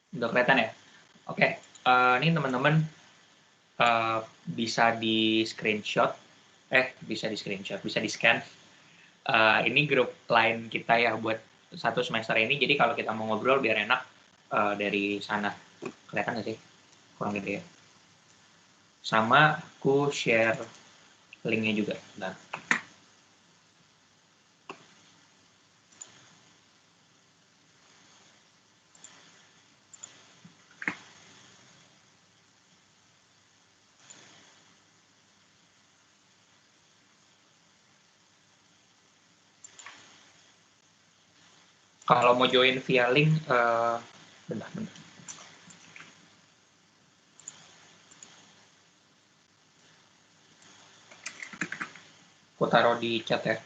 Udah kelihatan ya? Oke, ini teman-teman bisa di screenshot, bisa di scan. Ini grup line kita ya buat satu semester ini. Jadi kalau kita mau ngobrol biar enak dari sana. Kelihatan nggak sih? Kurang gede ya. Sama aku share linknya juga. Bentar. Kalau mau join via link, bentar. Aku taruh di chat ya.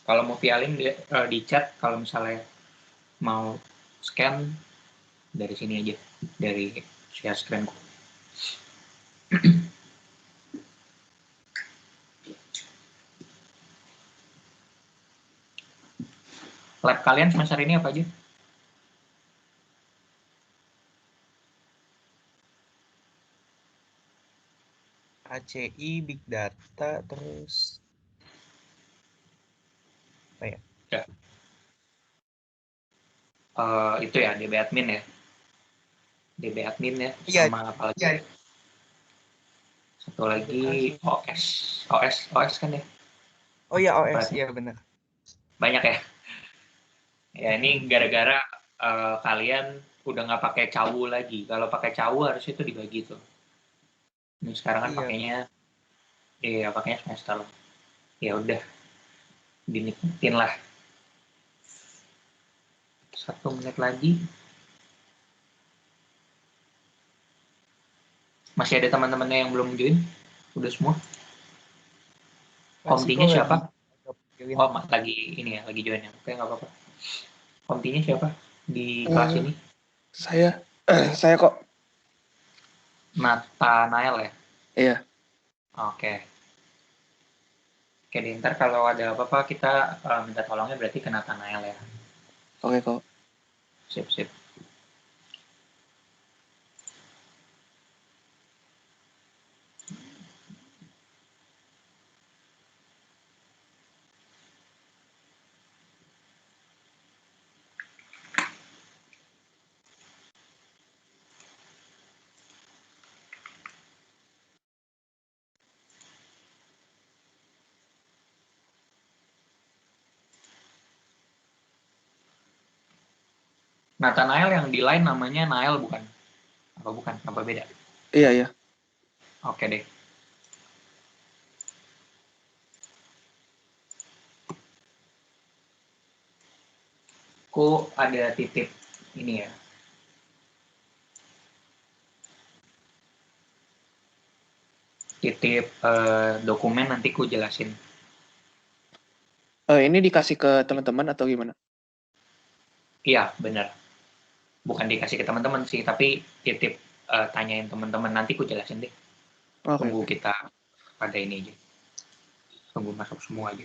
Kalau mau via link di chat, kalau misalnya mau scan dari sini aja, dari share screen-ku. Lab kalian semester ini apa aja? ACI, Big Data, terus apa ya? Ya. Itu ya, DB admin ya. DB admin ya, Iya, sama apa lagi? iya. Satu lagi OS kan ya? Oh iya, OS, Berarti iya benar. banyak ya. Ya ini gara-gara kalian udah nggak pakai cawu lagi. Kalau pakai cawu harusnya itu dibagi tuh. Ini sekarang kan Iya. pakainya semester. Ya udah, dinikmatin lah. 1 menit lagi. Masih ada teman-temannya yang belum join? Udah semua? Masih Komtinya kok lagi siapa? pilih. Oh, lagi ini ya, lagi join ya. Oke, nggak apa-apa. Komtinya siapa di kelas ini? Saya kok. Nathanael ya? Iya. Oke. Oke, ntar kalau ada apa-apa kita minta tolongnya berarti ke Nathanael ya. Oke kok. Sip, sip. Nathanael yang di line namanya Nael bukan? Apa bukan? Apa beda? Iya, iya. Oke deh. Aku ada titip ini ya. Titip dokumen nanti ku jelasin. Ini dikasih ke teman-teman atau gimana? Iya, bener. Bukan dikasih ke teman-teman sih, tapi titip tanyain teman-teman. Nanti ku jelasin deh. Oke, Tunggu oke. kita pada ini aja. Tunggu masuk semua aja.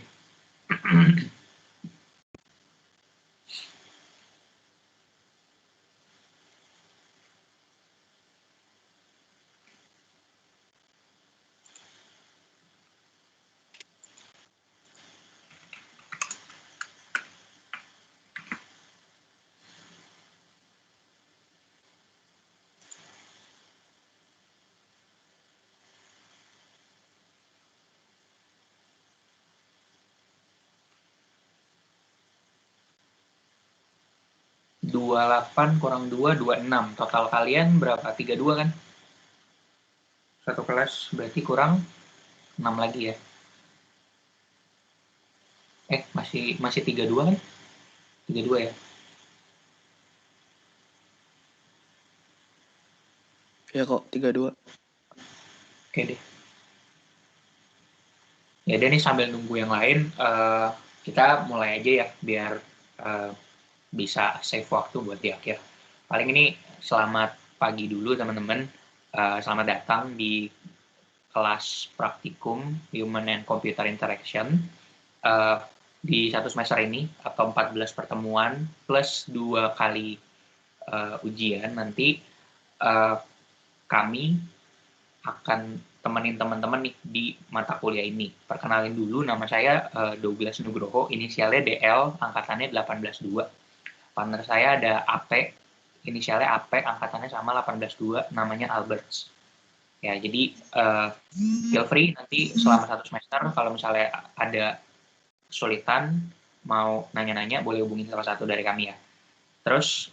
28 kurang 2, 26. Total kalian berapa? 32 kan? Satu kelas berarti kurang 6 lagi ya. Masih 32 kan? 32 ya? Iya kok, 32. Oke deh. Ya deh nih sambil nunggu yang lain, kita mulai aja ya biar bisa save waktu buat di akhir. Paling ini selamat pagi dulu teman-teman. Selamat datang di kelas praktikum Human and Computer Interaction. di satu semester ini atau 14 pertemuan plus 2 kali ujian nanti kami akan temenin teman-teman nih di mata kuliah ini. Perkenalin dulu, nama saya Douglas Nugroho, inisialnya DL, angkatannya 182. Partner saya ada AP, inisialnya AP, angkatannya sama 182, namanya Alberts. Ya, jadi feel free nanti selama satu semester, kalau misalnya ada kesulitan, mau nanya-nanya, boleh hubungin salah satu dari kami ya. Terus,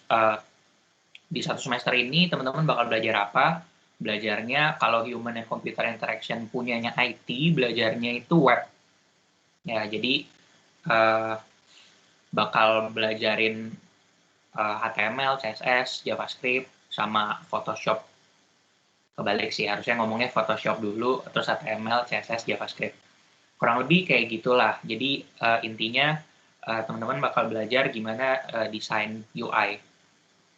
di satu semester ini, teman-teman bakal belajar apa? Belajarnya kalau human and computer interaction punyanya IT, belajarnya itu web. Ya, jadi bakal belajarin HTML, CSS, JavaScript, sama Photoshop. Kebalik sih, harusnya ngomongnya Photoshop dulu, terus HTML, CSS, JavaScript. Kurang lebih kayak gitulah. Jadi intinya teman-teman bakal belajar gimana desain UI,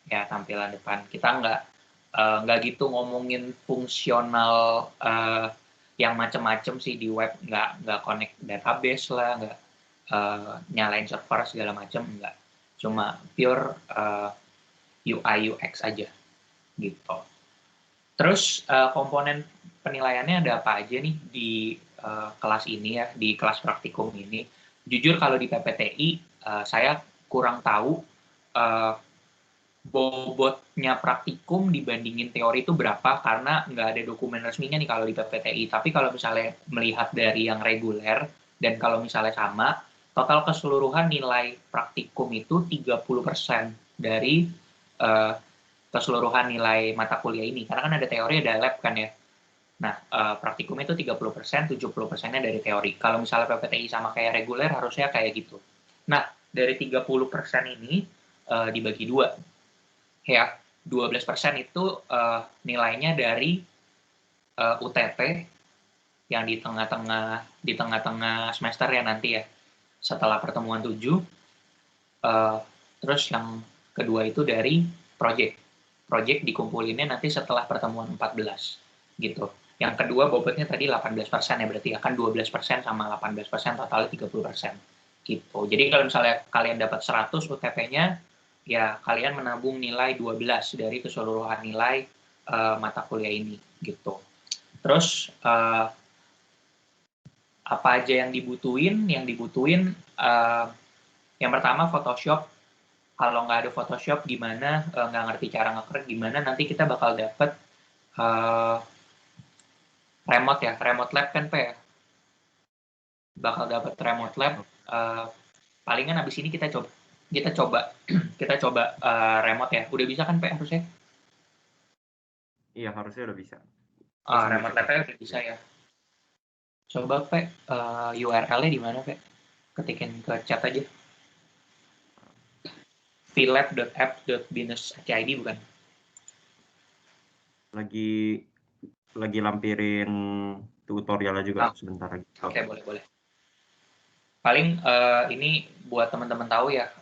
ya tampilan depan. Kita nggak gitu ngomongin fungsional yang macam-macam sih di web, nggak connect database lah, nggak nyalain server segala macam, nggak. Cuma pure UI UX aja gitu. Terus komponen penilaiannya ada apa aja nih di kelas ini ya, di kelas praktikum ini. Jujur kalau di PPTI saya kurang tahu bobotnya praktikum dibandingin teori itu berapa, karena nggak ada dokumen resminya nih kalau di PPTI. Tapi kalau misalnya melihat dari yang reguler, dan kalau misalnya sama, total keseluruhan nilai praktikum itu 30% dari keseluruhan nilai mata kuliah ini. Karena kan ada teori, ada lab kan ya. Nah, praktikum itu 30%, 70%-nya dari teori. Kalau misalnya PPTI sama kayak reguler, harusnya kayak gitu. Nah, dari 30% ini dibagi dua. Ya, 12% itu nilainya dari UTP yang di tengah-tengah semester ya nanti ya, setelah pertemuan 7. Terus yang kedua itu dari project dikumpulinnya nanti setelah pertemuan 14 gitu. Yang kedua bobotnya tadi 18% ya, berarti akan 12% sama 18%, totalnya 30% gitu. Jadi kalau misalnya kalian dapat 100 UTP-nya, ya kalian menabung nilai 12 dari keseluruhan nilai mata kuliah ini gitu. Terus apa aja yang dibutuhin? Yang pertama Photoshop. Kalau nggak ada Photoshop gimana, nggak ngerti cara nge-crack gimana, nanti kita bakal dapet remote lab kan Pak ya? Bakal dapet remote lab, palingan abis ini kita coba remote ya. Udah bisa kan Pak harusnya? Iya, harusnya udah bisa. Remote lab-nya udah bisa ya. Coba Pak, URL-nya di mana Pak? Ketikin ke chat aja. vlab.app.binus.cid bukan? Lagi lampirin tutorialnya juga sebentar lagi. Oke, boleh. Paling ini buat teman-teman tahu ya,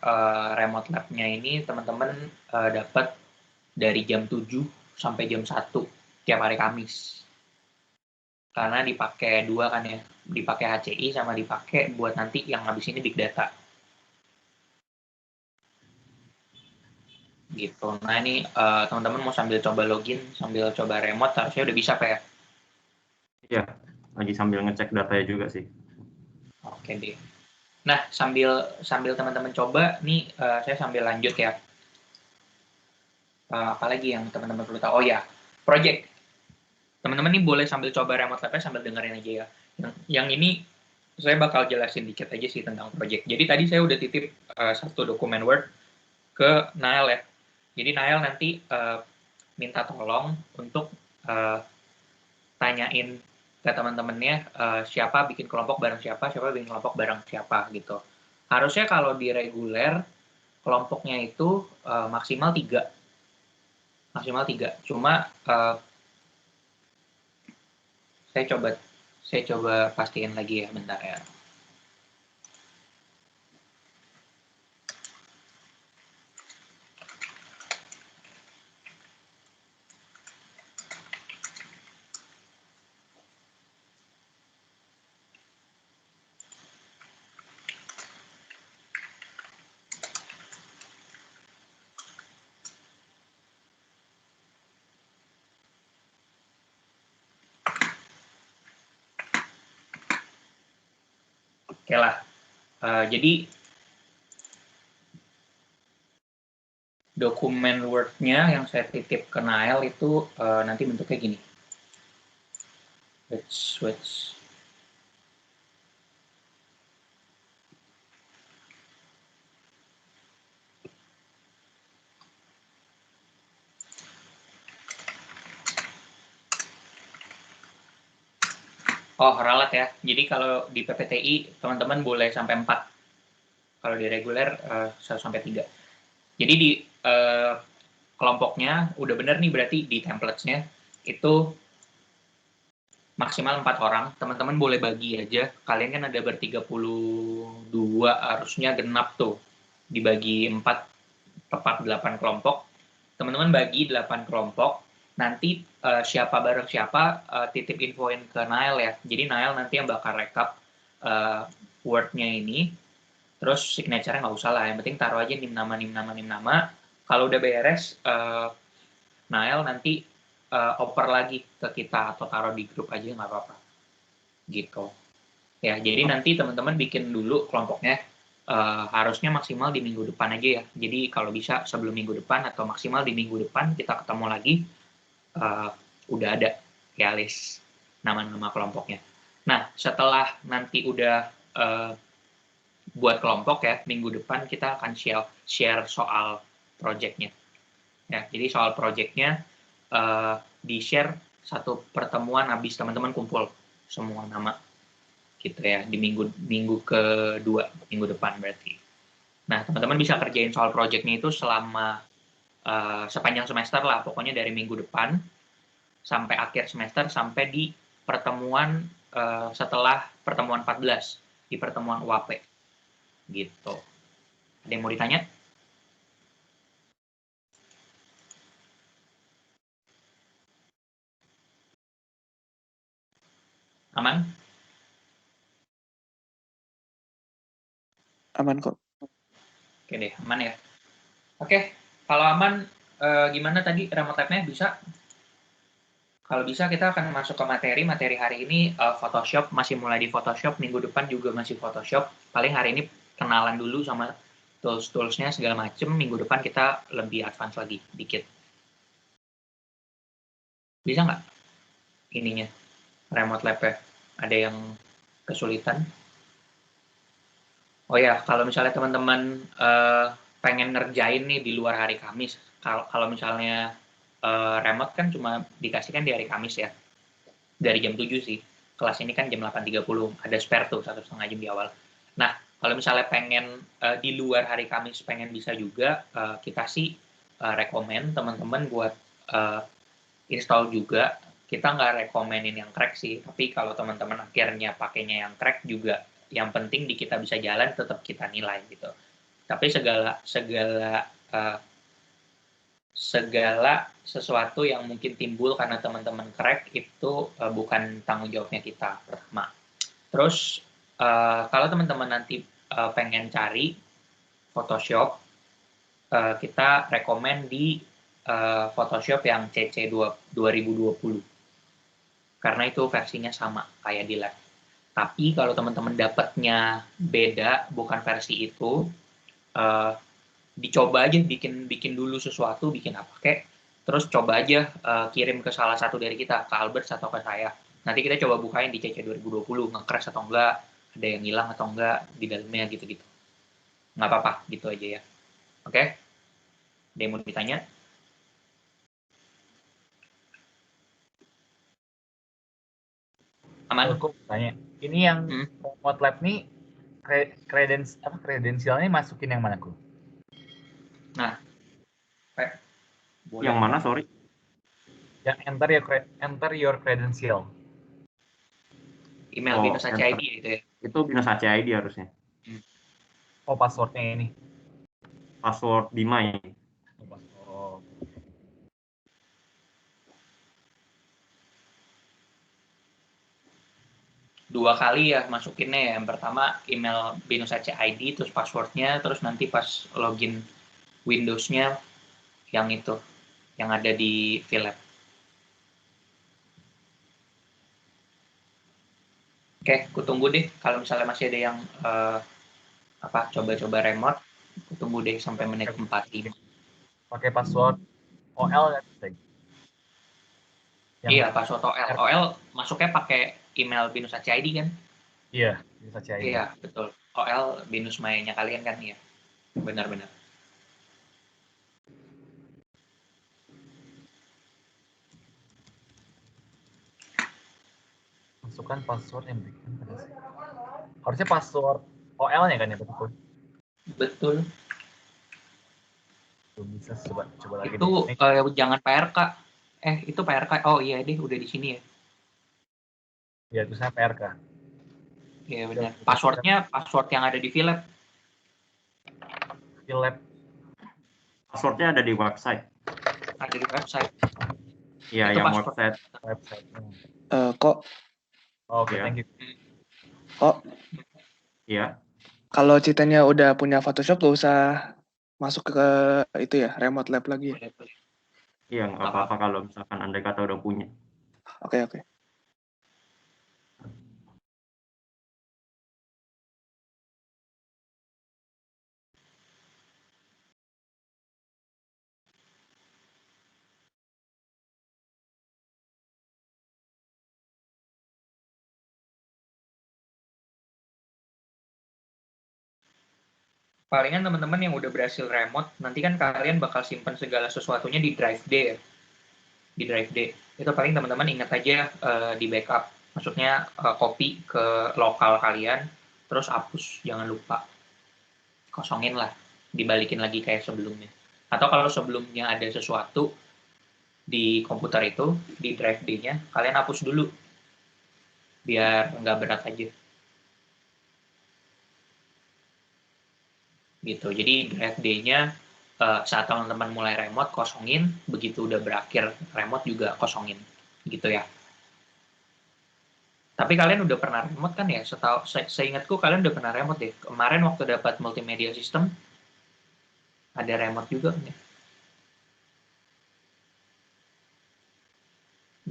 remote lab-nya ini teman-teman dapat dari jam 7 sampai jam 1 tiap hari Kamis. Karena dipakai dua kan ya, dipakai HCI sama dipakai buat nanti yang habis ini big data. Gitu. Nah ini teman-teman mau sambil coba login, sambil coba remote, harusnya udah bisa Pak ya? Iya, lagi sambil ngecek datanya juga sih. Oke deh. Nah sambil teman-teman coba, nih saya sambil lanjut ya. Apalagi yang teman-teman perlu tahu? Oh ya, project. Teman-teman nih boleh sambil coba remote lab-nya sambil dengerin aja ya. Yang ini saya bakal jelasin dikit aja sih tentang project. Jadi tadi saya udah titip satu dokumen Word ke Nael ya. Jadi Nael nanti minta tolong untuk tanyain ke teman-temannya siapa bikin kelompok bareng siapa bikin kelompok bareng siapa gitu. Harusnya kalau di reguler kelompoknya itu maksimal 3. Cuma saya coba pastiin lagi ya, bentar ya. Oke lah. Jadi dokumen Word-nya yang saya titip ke Nael itu nanti bentuknya gini. Let's switch. Oh, ralat ya. Jadi kalau di PPTI teman-teman boleh sampai 4. Kalau di reguler 1 sampai 3. Jadi di kelompoknya udah bener nih, berarti di templates-nya itu maksimal 4 orang. Teman-teman boleh bagi aja. Kalian kan ada ber-32, harusnya genap tuh. Dibagi 4, tepat 8 kelompok. Teman-teman bagi 8 kelompok. Nanti siapa bareng siapa titip infoin ke Nael ya. Jadi Nael nanti yang bakal rekap Word-nya ini. Terus signature-nya nggak usah lah. Yang penting taruh aja nim nama. Kalau udah beres, Nael nanti oper lagi ke kita atau taruh di grup aja nggak apa-apa. Gitu. Ya, jadi nanti teman-teman bikin dulu kelompoknya. Harusnya maksimal di minggu depan aja ya. Jadi kalau bisa sebelum minggu depan atau maksimal di minggu depan kita ketemu lagi, udah ada ya list nama-nama kelompoknya. Nah, setelah nanti udah buat kelompok ya, minggu depan kita akan share soal projectnya. Ya, jadi soal projectnya di-share satu pertemuan habis teman-teman kumpul semua nama. Gitu ya, di minggu kedua, minggu depan berarti. Nah, teman-teman bisa kerjain soal projectnya itu selama sepanjang semester lah, pokoknya dari minggu depan sampai akhir semester, sampai di pertemuan setelah pertemuan 14, di pertemuan UAP. Gitu. Ada yang mau ditanya? Aman? Aman kok. Oke deh, aman ya. Oke, kalau aman, gimana tadi remote lab-nya bisa? Kalau bisa kita akan masuk ke materi hari ini Photoshop, masih mulai di Photoshop, minggu depan juga masih Photoshop. Paling hari ini kenalan dulu sama tools-toolsnya segala macem, minggu depan kita lebih advance lagi, dikit. Bisa nggak ininya, remote lab-nya? Ada yang kesulitan? Oh ya, kalau misalnya teman-teman pengen ngerjain nih di luar hari Kamis, kalau misalnya remote kan cuma dikasihkan di hari Kamis ya, dari jam 7 sih. Kelas ini kan jam 8.30, ada spare tuh 1,5 jam di awal. Nah, kalau misalnya pengen di luar hari Kamis pengen bisa juga, kita sih rekomen teman-teman buat install juga. Kita nggak rekomenin yang crack sih, tapi kalau teman-teman akhirnya pakainya yang crack juga, yang penting di kita bisa jalan tetap kita nilai gitu. Tapi segala sesuatu yang mungkin timbul karena teman-teman crack itu bukan tanggung jawabnya kita pertama. Terus kalau teman-teman nanti pengen cari Photoshop, kita rekomen di Photoshop yang CC 2020. Karena itu versinya sama kayak di lab. Tapi kalau teman-teman dapatnya beda, bukan versi itu, dicoba aja bikin dulu sesuatu, bikin apa kek, terus coba aja kirim ke salah satu dari kita, ke Albert atau ke saya. Nanti kita coba bukain di CC 2020, nge-crash atau enggak, ada yang hilang atau enggak di dalamnya gitu-gitu. Nggak apa-apa, gitu aja ya. Oke? Ada yang mau ditanya? Aman? Aku tanya, ini yang remote lab nih kredensialnya masukin yang mana, Ku? Nah, Yang mana, sorry? Yang enter your credential. Email Binus ACID itu ya? Itu Binus ACID harusnya. Oh, passwordnya ini. Password Bima ini. Oh. 2 kali ya masukinnya ya. Yang pertama email Binus ACID, terus passwordnya, terus nanti pas login Windows-nya yang itu, yang ada di VLab. Oke? Oke, aku tunggu deh kalau misalnya masih ada yang coba-coba remote, aku tunggu deh sampai menit 45. Pakai password OL kan bisa. Yang Iya, password OL. OL masuknya pakai email Binus ACID kan? Iya, bisa CID. Iya, betul. OL Binus Maya-nya kalian kan ya. Benar-benar. Masukkan password yang diberikan pada saya. Harusnya password OL-nya kan ya betul. Betul. Belum bisa coba lagi Itu deh. jangan PRK. Itu PRK. Oh iya deh, udah di sini ya. Ya, tulisannya PRK. Iya benar. Passwordnya password yang ada di VLab. VLab. Passwordnya ada di website. Ada di website. Iya, Itu yang password. website. Kok Oke, Iya. thank you. kok Iya. kalau ceritanya udah punya Photoshop gak usah masuk ke itu ya, remote lab lagi ya. Iya, nggak apa-apa kalau misalkan Anda kata udah punya. Oke. Palingan teman-teman yang udah berhasil remote, nanti kan kalian bakal simpan segala sesuatunya di Drive D ya. Di Drive D. Itu paling teman-teman ingat aja di backup. Maksudnya copy ke lokal kalian, terus hapus, jangan lupa. Kosongin lah, dibalikin lagi kayak sebelumnya. Atau kalau sebelumnya ada sesuatu di komputer itu, di Drive D-nya, kalian hapus dulu. Biar nggak berat aja. Gitu. Jadi Drive D-nya saat teman-teman mulai remote kosongin, begitu udah berakhir remote juga kosongin, gitu ya. Tapi kalian udah pernah remote kan ya? Seingatku kalian udah pernah remote deh. Kemarin waktu dapat multimedia system ada remote juga kan ya?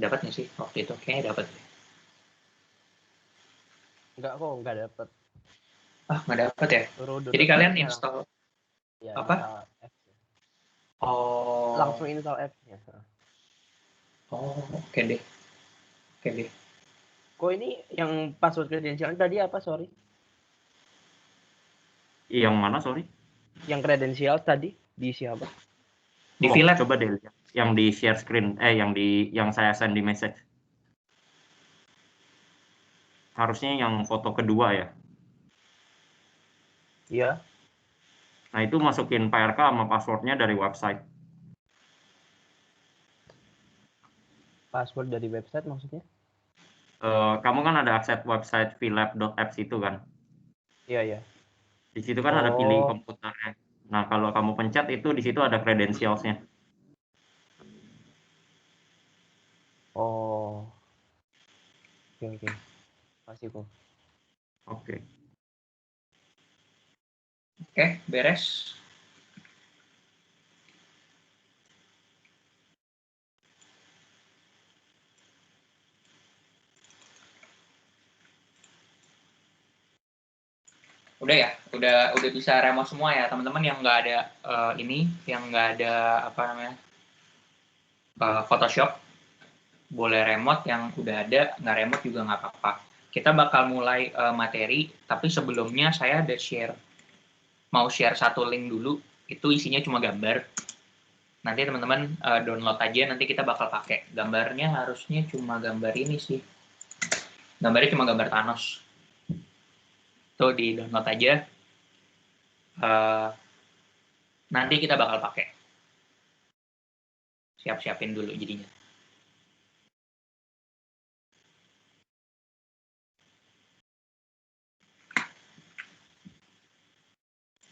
Dapat nggak sih waktu itu? Kayaknya dapat. Enggak kok, enggak dapet. Nggak dapat ya? Suruh Jadi download kalian app-nya install ya, apa? install apps. Oh. Langsung install apps-nya. Oh, oke deh. Kok ini yang password kredensial tadi apa, sorry? Yang mana, sorry? Yang kredensial tadi diisi apa? Di VLab. Coba deh lihat. Yang di share screen, yang saya send di message. Harusnya yang foto kedua ya. Iya. Nah, itu masukin PRK sama passwordnya dari website. Password dari website maksudnya? Kamu kan ada akses website vlab.apps itu kan. Iya. Di situ kan ada pilih komputernya. Nah, kalau kamu pencet itu di situ ada credentials-nya. Oh. Oke. Kasih kok. Oke. Oke, beres. Udah ya, udah bisa remote semua ya teman-teman yang nggak ada yang nggak ada Photoshop boleh remote, yang udah ada nggak remote juga nggak apa-apa. Kita bakal mulai materi, tapi sebelumnya saya ada mau share satu link dulu, itu isinya cuma gambar. Nanti teman-teman download aja, nanti kita bakal pakai. Gambarnya harusnya cuma gambar ini sih. Gambarnya cuma gambar Thanos. Tuh di download aja. Nanti kita bakal pakai. Siap-siapin dulu jadinya.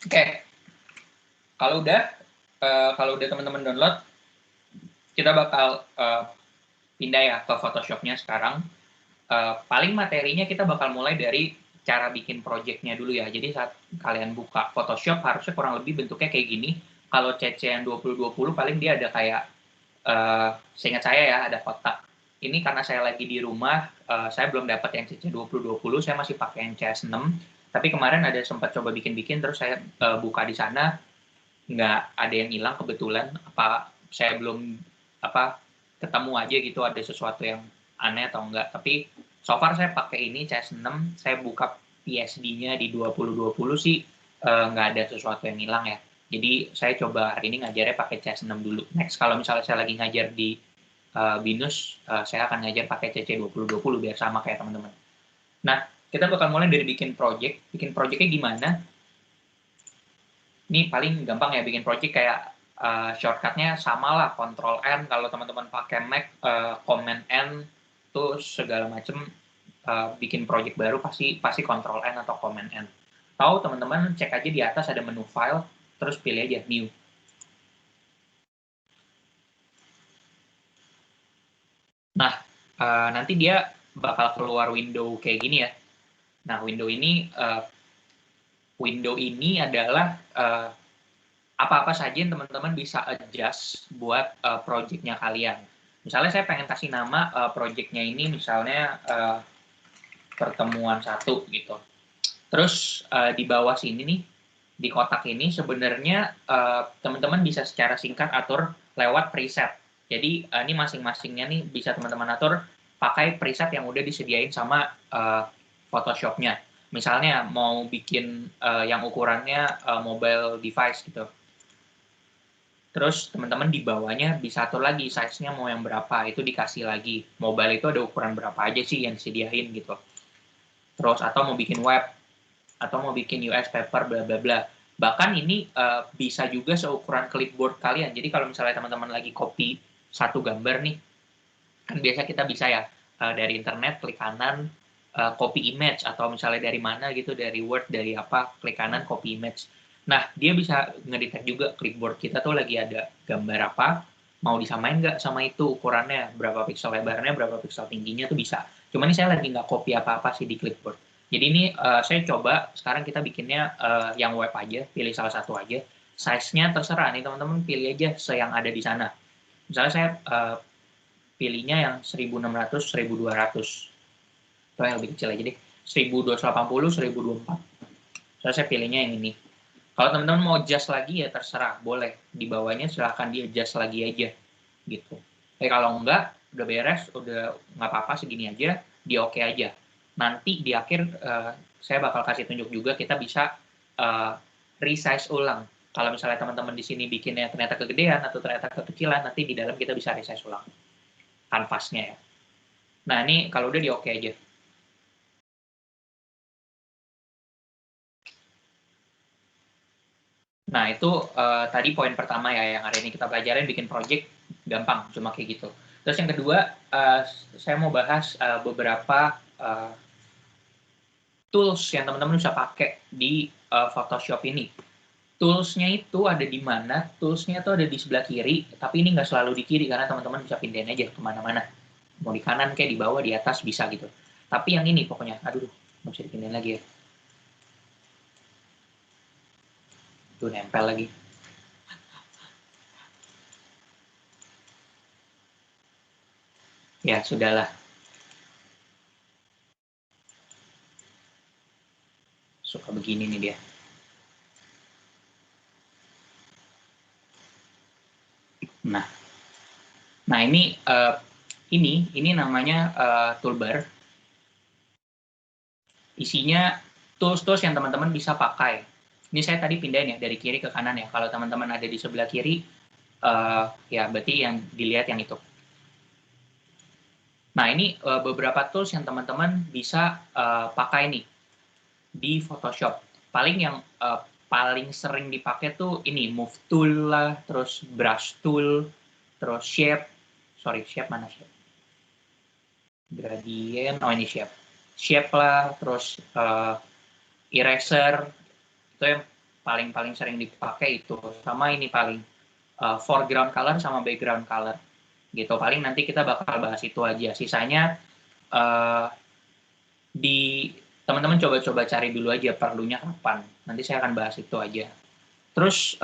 Oke. Kalau udah teman-teman download, kita bakal pindah ya ke Photoshop-nya sekarang. Paling materinya kita bakal mulai dari cara bikin project-nya dulu ya. Jadi saat kalian buka Photoshop harusnya kurang lebih bentuknya kayak gini. Kalau CC yang 2020 paling dia ada kayak seingat saya ya ada kotak. ini karena saya lagi di rumah, saya belum dapat yang CC 2020, saya masih pakai yang CS6. Tapi kemarin ada sempat coba bikin-bikin, terus saya buka di sana, nggak ada yang hilang kebetulan. Apa saya belum ketemu aja gitu ada sesuatu yang aneh atau enggak. Tapi so far saya pakai ini CS6, saya buka PSD-nya di 2020 sih nggak ada sesuatu yang hilang ya. Jadi saya coba hari ini ngajarnya pakai CS6 dulu. Next kalau misalnya saya lagi ngajar di BINUS, saya akan ngajar pakai CC 2020 biar sama kayak teman-teman. Nah, kita bakal mulai dari bikin project. Bikin projectnya gimana? Ini paling gampang ya bikin project, kayak shortcutnya sama lah, Ctrl N. Kalau teman-teman pakai Mac, Command N, terus segala macam bikin project baru pasti Ctrl N atau Command N. Tahu teman-teman cek aja di atas ada menu file, terus pilih aja new. Nah, nanti dia bakal keluar window kayak gini ya. Nah, window ini adalah apa-apa saja yang teman-teman bisa adjust buat project-nya kalian. Misalnya saya pengen kasih nama project-nya ini misalnya pertemuan 1 gitu. Terus di bawah sini nih, di kotak ini sebenarnya teman-teman bisa secara singkat atur lewat preset. Jadi ini masing-masingnya nih bisa teman-teman atur pakai preset yang udah disediain sama Photoshop-nya. Misalnya mau bikin yang ukurannya mobile device gitu. Terus teman-teman di bawahnya bisa atur lagi size-nya mau yang berapa, itu dikasih lagi. Mobile itu ada ukuran berapa aja sih yang disediain gitu. Terus atau mau bikin web, atau mau bikin US paper, bla bla bla. Bahkan ini bisa juga seukuran clipboard kalian. Jadi kalau misalnya teman-teman lagi copy satu gambar nih, kan biasa kita bisa ya dari internet klik kanan copy image, atau misalnya dari mana gitu, dari Word, dari apa, klik kanan copy image. Nah, dia bisa ngedetect juga clipboard kita tuh lagi ada gambar apa, mau disamain nggak sama itu ukurannya, berapa pixel lebarnya, berapa pixel tingginya tuh bisa. Cuma ini saya lagi nggak copy apa-apa sih di clipboard. Jadi ini saya coba, sekarang kita bikinnya yang web aja, pilih salah satu aja. Size-nya terserah nih teman-teman, pilih aja yang ada di sana. Misalnya saya pilihnya yang 1600, 1200. Itu yang lebih kecil aja deh. 1280, 1024. Saya pilihnya yang ini. Kalau teman-teman mau adjust lagi ya terserah, boleh. Di bawahnya silahkan di adjust lagi aja. Gitu. Tapi kalau enggak, udah beres, udah nggak apa-apa segini aja, di oke aja. Nanti di akhir saya bakal kasih tunjuk juga kita bisa resize ulang. Kalau misalnya teman-teman di sini bikinnya ternyata kegedean atau ternyata kekecilan, nanti di dalam kita bisa resize ulang kanvasnya ya. Nah ini kalau udah di oke aja. Nah itu tadi poin pertama ya yang hari ini kita pelajarin, bikin project gampang, cuma kayak gitu. Terus yang kedua, saya mau bahas beberapa tools yang teman-teman bisa pakai di Photoshop ini. Toolsnya itu ada di mana? Toolsnya itu ada di sebelah kiri, tapi ini nggak selalu di kiri karena teman-teman bisa pindahin aja kemana-mana. Mau di kanan kayak di bawah, di atas bisa gitu. Tapi yang ini pokoknya, aduh, nggak bisa dipindahin lagi ya. Tuh nempel lagi. Ya, sudahlah. Suka begini nih dia. Nah ini namanya toolbar. Isinya tools-tools yang teman-teman bisa pakai. Ini saya tadi pindahin ya dari kiri ke kanan ya. Kalau teman-teman ada di sebelah kiri, ya berarti yang dilihat yang itu. Nah ini beberapa tools yang teman-teman bisa pakai nih di Photoshop. Paling yang paling sering dipakai tuh ini move tool lah, terus brush tool, terus shape mana shape? Gradient, oh ini shape lah, terus eraser, itu yang paling sering dipakai itu. Sama ini paling foreground color sama background color, gitu. Paling nanti kita bakal bahas itu aja. Sisanya di teman-teman coba cari dulu aja perlunya kapan. Nanti saya akan bahas itu aja. Terus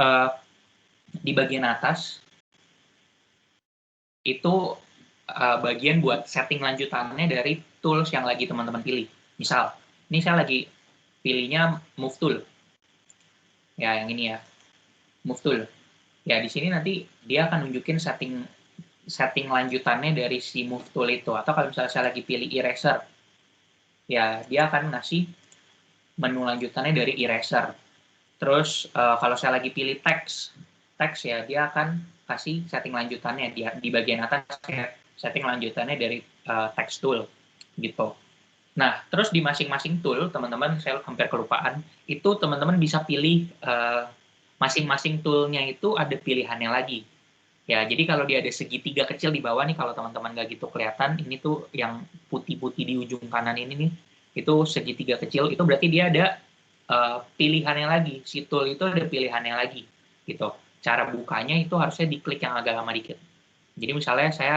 di bagian atas itu bagian buat setting lanjutannya dari tools yang lagi teman-teman pilih. Misal, ini saya lagi pilihnya Move Tool. Ya, yang ini ya, Move Tool. Ya, di sini nanti dia akan nunjukin setting lanjutannya dari si Move Tool itu. Atau kalau misalnya saya lagi pilih Eraser, ya dia akan ngasih menu lanjutannya dari Eraser. Terus kalau saya lagi pilih teks ya dia akan kasih setting lanjutannya di bagian atas ya, setting lanjutannya dari text tool gitu. Nah, terus di masing-masing tool, teman-teman, saya hampir kelupaan, itu teman-teman bisa pilih masing-masing toolnya itu ada pilihannya lagi. Ya, jadi kalau dia ada segitiga kecil di bawah nih, kalau teman-teman nggak gitu kelihatan, ini tuh yang putih-putih di ujung kanan ini nih, itu segitiga kecil, itu berarti dia ada pilihannya lagi. Si tool itu ada pilihannya lagi, gitu. Cara bukanya itu harusnya diklik yang agak lama dikit. Jadi misalnya saya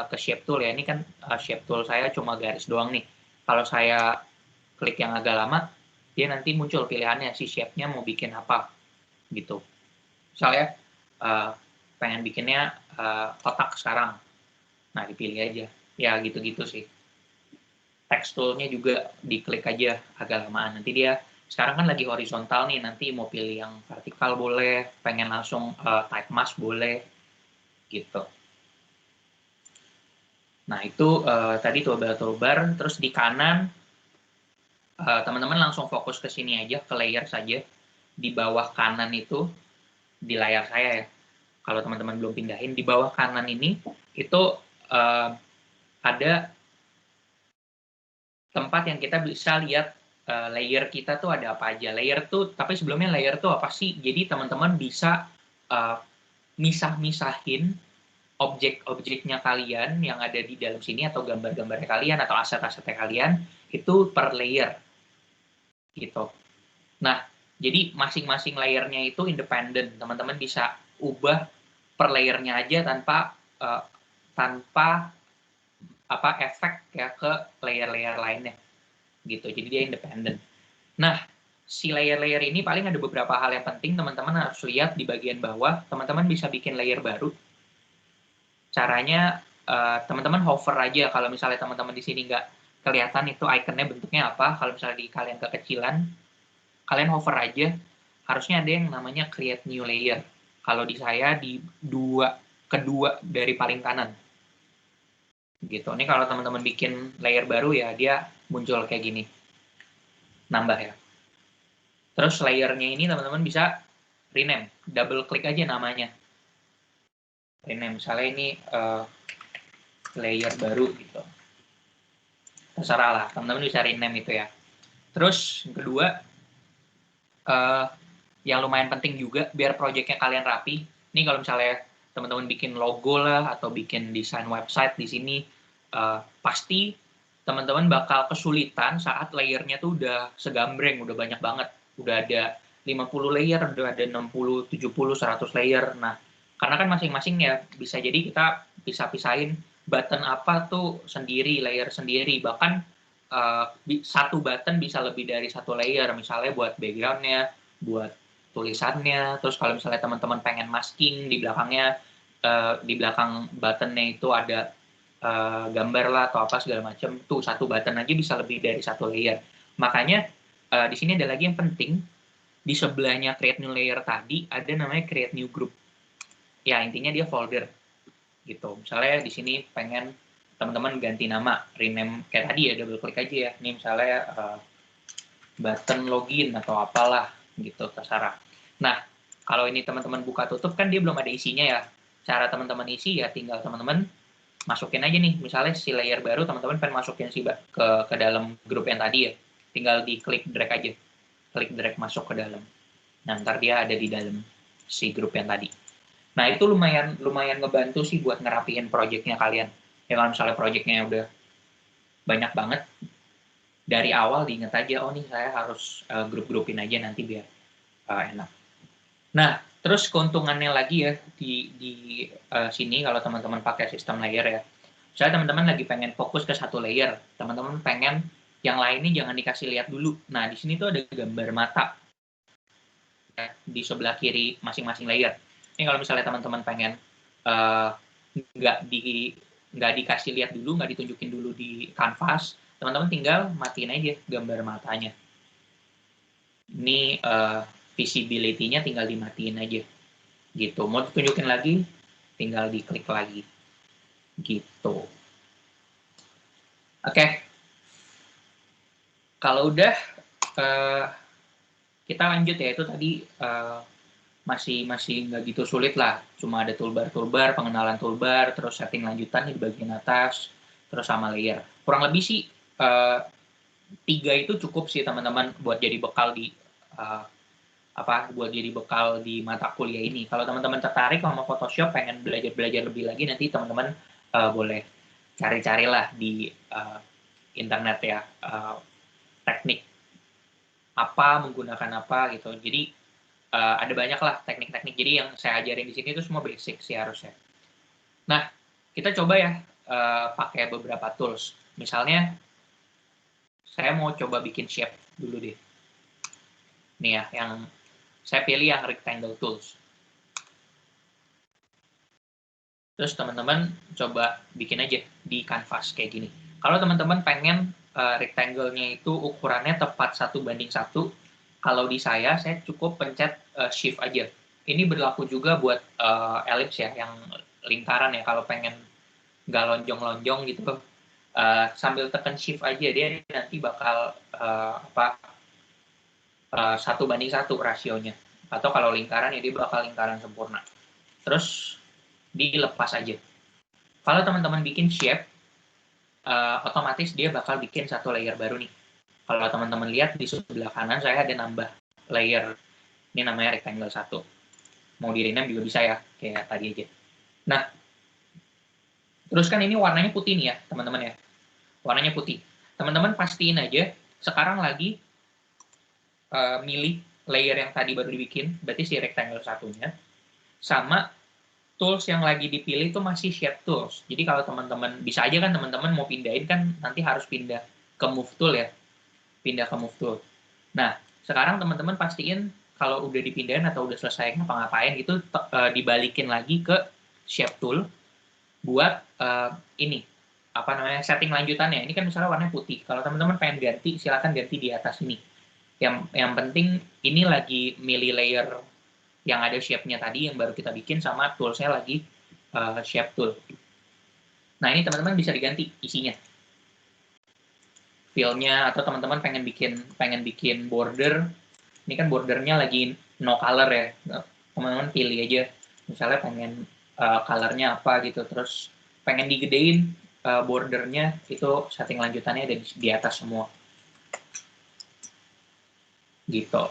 ke shape tool ya, ini kan shape tool saya cuma garis doang nih. Kalau saya klik yang agak lama, dia nanti muncul pilihannya, si shape-nya mau bikin apa, gitu. Misalnya pengen bikinnya kotak sekarang, nah dipilih aja. Ya gitu-gitu sih. Text tool-nya juga diklik aja agak lamaan. Nanti dia sekarang kan lagi horizontal nih, nanti mau pilih yang vertikal boleh, pengen langsung type mask boleh, gitu. Nah itu tadi toolbar, terus di kanan teman-teman langsung fokus ke sini aja, ke layer saja. Di bawah kanan itu, di layar saya ya, kalau teman-teman belum pindahin, di bawah kanan ini itu ada tempat yang kita bisa lihat layer kita tuh ada apa aja. Layer tuh, tapi sebelumnya layer tuh apa sih? Jadi teman-teman bisa misah-misahin objek-objeknya kalian yang ada di dalam sini, atau gambar-gambarnya kalian, atau aset-asetnya kalian, itu per layer. Gitu. Nah, jadi masing-masing layernya itu independen. Teman-teman bisa ubah per layernya aja tanpa efek ya ke layer-layer lainnya. Gitu. Jadi dia independen. Nah, si layer-layer ini paling ada beberapa hal yang penting teman-teman harus lihat di bagian bawah. Teman-teman bisa bikin layer baru. Caranya teman-teman hover aja. Kalau misalnya teman-teman di sini nggak kelihatan itu ikonnya bentuknya apa, kalau misalnya di kalian kekecilan, kalian hover aja. Harusnya ada yang namanya create new layer. Kalau di saya di kedua dari paling kanan. Gitu. Ini kalau teman-teman bikin layer baru ya dia muncul kayak gini. Nambah ya. Terus layernya ini teman-teman bisa rename, double klik aja namanya. Rename, misalnya ini layer baru gitu. Terserah lah, teman-teman bisa rename itu ya. Terus yang kedua, yang lumayan penting juga biar projectnya kalian rapi. Ini kalau misalnya teman-teman bikin logo lah atau bikin desain website di sini, pasti teman-teman bakal kesulitan saat layernya tuh udah segambreng, udah banyak banget. Udah ada 50 layer, udah ada 60, 70, 100 layer. Nah, karena kan masing-masing ya bisa jadi kita bisa pisahin button apa tuh sendiri, layer sendiri. Bahkan satu button bisa lebih dari satu layer. Misalnya buat background-nya, buat tulisannya. Terus kalau misalnya teman-teman pengen masking di belakangnya, di belakang button-nya itu ada gambar lah atau apa segala macam, tuh satu button aja bisa lebih dari satu layer. Makanya di sini ada lagi yang penting, di sebelahnya create new layer tadi ada namanya create new group. Ya intinya dia folder gitu. Misalnya di sini pengen teman-teman ganti nama, rename kayak tadi ya, double klik aja ya. Ini misalnya button login atau apalah gitu, terserah. Nah kalau ini teman-teman buka tutup kan dia belum ada isinya ya. Cara teman-teman isi ya tinggal teman-teman masukin aja nih, misalnya si layer baru teman-teman pengen masukin ke dalam grup yang tadi ya, tinggal diklik drag aja, klik drag masuk ke dalam. Nah ntar dia ada di dalam si grup yang tadi. Nah itu lumayan ngebantu sih buat ngerapiin projectnya kalian. Ya kalau misalnya projectnya udah banyak banget, dari awal diingat aja, oh nih saya harus grup-grupin aja nanti biar enak. Nah terus keuntungannya lagi ya di sini kalau teman-teman pakai sistem layer ya. Misalnya teman-teman lagi pengen fokus ke satu layer, teman-teman pengen yang lainnya jangan dikasih lihat dulu. Nah di sini tuh ada gambar mata ya, di sebelah kiri masing-masing layer. Ini kalau misalnya teman-teman pengen nggak nggak dikasih lihat dulu, nggak ditunjukin dulu di kanvas, teman-teman tinggal matiin aja gambar matanya. Ini visibility-nya tinggal dimatiin aja. Gitu. Mau ditunjukin lagi, tinggal diklik lagi. Gitu. Oke. Kalau udah, kita lanjut ya. Itu tadi masih nggak gitu sulit lah. Cuma ada toolbar, pengenalan toolbar, terus setting lanjutan di bagian atas, terus sama layer. Kurang lebih sih 3 itu cukup sih teman-teman buat jadi bekal di buat jadi bekal di mata kuliah ini. Kalau teman-teman tertarik sama Photoshop, pengen belajar lebih lagi, nanti teman-teman boleh cari-carilah di internet ya, teknik apa, menggunakan apa gitu. Jadi ada banyak lah teknik-teknik. Jadi yang saya ajarin di sini itu semua basic sih harusnya. Nah, kita coba ya pakai beberapa tools. Misalnya, saya mau coba bikin shape dulu deh. Nih ya, yang saya pilih yang rectangle tools. Terus teman-teman coba bikin aja di canvas kayak gini. Kalau teman-teman pengen rectangle-nya itu ukurannya tepat 1:1, kalau di saya cukup pencet shift aja. Ini berlaku juga buat ellipse ya, yang lingkaran ya. Kalau pengen nggak lonjong-lonjong gitu, sambil tekan shift aja, dia nanti bakal 1:1 rasionya. Atau kalau lingkaran ya dia bakal lingkaran sempurna. Terus dilepas aja. Kalau teman-teman bikin shape, otomatis dia bakal bikin satu layer baru nih. Kalau teman-teman lihat di sebelah kanan saya ada nambah layer. Ini namanya rectangle 1. Mau di rename juga bisa ya, kayak tadi aja. Nah, terus kan ini warnanya putih nih ya, teman-teman ya. Warnanya putih. Teman-teman pastiin aja, sekarang lagi milih layer yang tadi baru dibikin, berarti si rectangle 1-nya, sama tools yang lagi dipilih itu masih shape tools. Jadi kalau teman-teman, bisa aja kan teman-teman mau pindahin kan nanti harus pindah ke move tool ya. Pindah ke move tool. Nah, sekarang teman-teman pastiin kalau udah dipindahin atau udah selesai ngapa-ngapain itu dibalikin lagi ke shape tool buat ini setting lanjutannya. Ini kan misalnya warnanya putih. Kalau teman-teman pengen ganti, silakan ganti di atas ini. Yang penting ini lagi milih layer yang ada shape-nya tadi yang baru kita bikin, sama toolsnya lagi shape tool. Nah, ini teman-teman bisa diganti isinya. Fill-nya, atau teman-teman pengen bikin border. Ini kan bordernya lagi no color ya. Teman-teman pilih aja. Misalnya pengen color-nya apa gitu, terus pengen digedein bordernya, itu setting lanjutannya ada di atas semua. Gitu.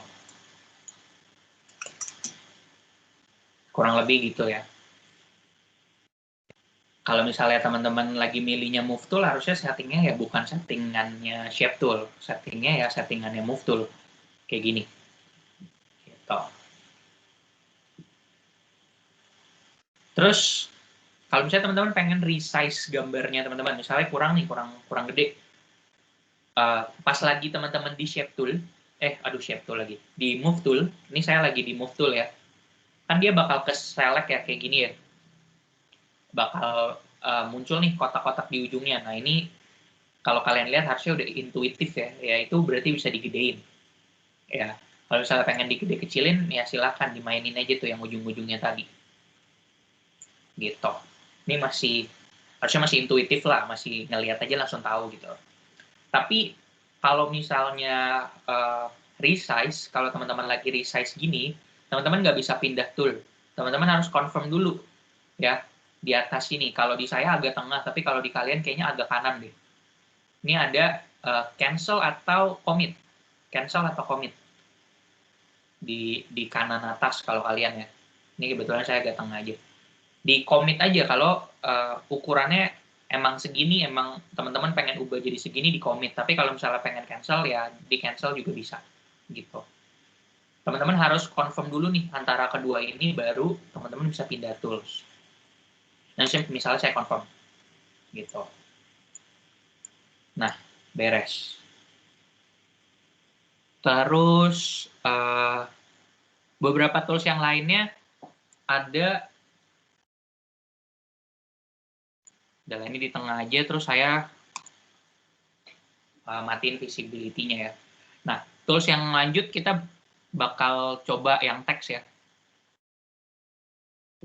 Kurang lebih gitu ya. Kalau misalnya teman-teman lagi milihnya move tool, harusnya settingnya ya bukan settingannya shape tool, settingnya ya settingannya move tool. Kayak gini. Gitu. Terus, kalau misalnya teman-teman pengen resize gambarnya teman-teman, misalnya kurang gede. Pas lagi teman-teman di shape tool, shape tool lagi. Di move tool, ini saya lagi di move tool ya. Kan dia bakal ke select ya, kayak gini ya. Bakal muncul nih kotak-kotak di ujungnya. Nah, ini kalau kalian lihat harusnya udah intuitif ya. Ya, itu berarti bisa digedein. Ya, kalau misalnya pengen digede-kecilin, ya silakan dimainin aja tuh yang ujung-ujungnya tadi. Gitu. Ini harusnya masih intuitif lah, masih ngelihat aja langsung tahu gitu. Tapi kalau misalnya resize, kalau teman-teman lagi resize gini, teman-teman nggak bisa pindah tool. Teman-teman harus confirm dulu ya di atas ini. Kalau di saya agak tengah, tapi kalau di kalian kayaknya agak kanan deh. Ini ada cancel atau commit. Cancel atau commit. Di kanan atas kalau kalian ya. Ini kebetulan saya agak tengah aja. Di commit aja kalau ukurannya emang segini, emang teman-teman pengen ubah jadi segini, di commit. Tapi kalau misalnya pengen cancel, ya di cancel juga bisa. Gitu. Teman-teman harus confirm dulu nih antara kedua ini, baru teman-teman bisa pindah tools. Nah, misalnya saya confirm. Gitu. Nah, beres. Terus, beberapa tools yang lainnya ada Udah ini di tengah aja, terus saya matiin visibility-nya ya. Nah, tools yang lanjut kita bakal coba yang teks ya.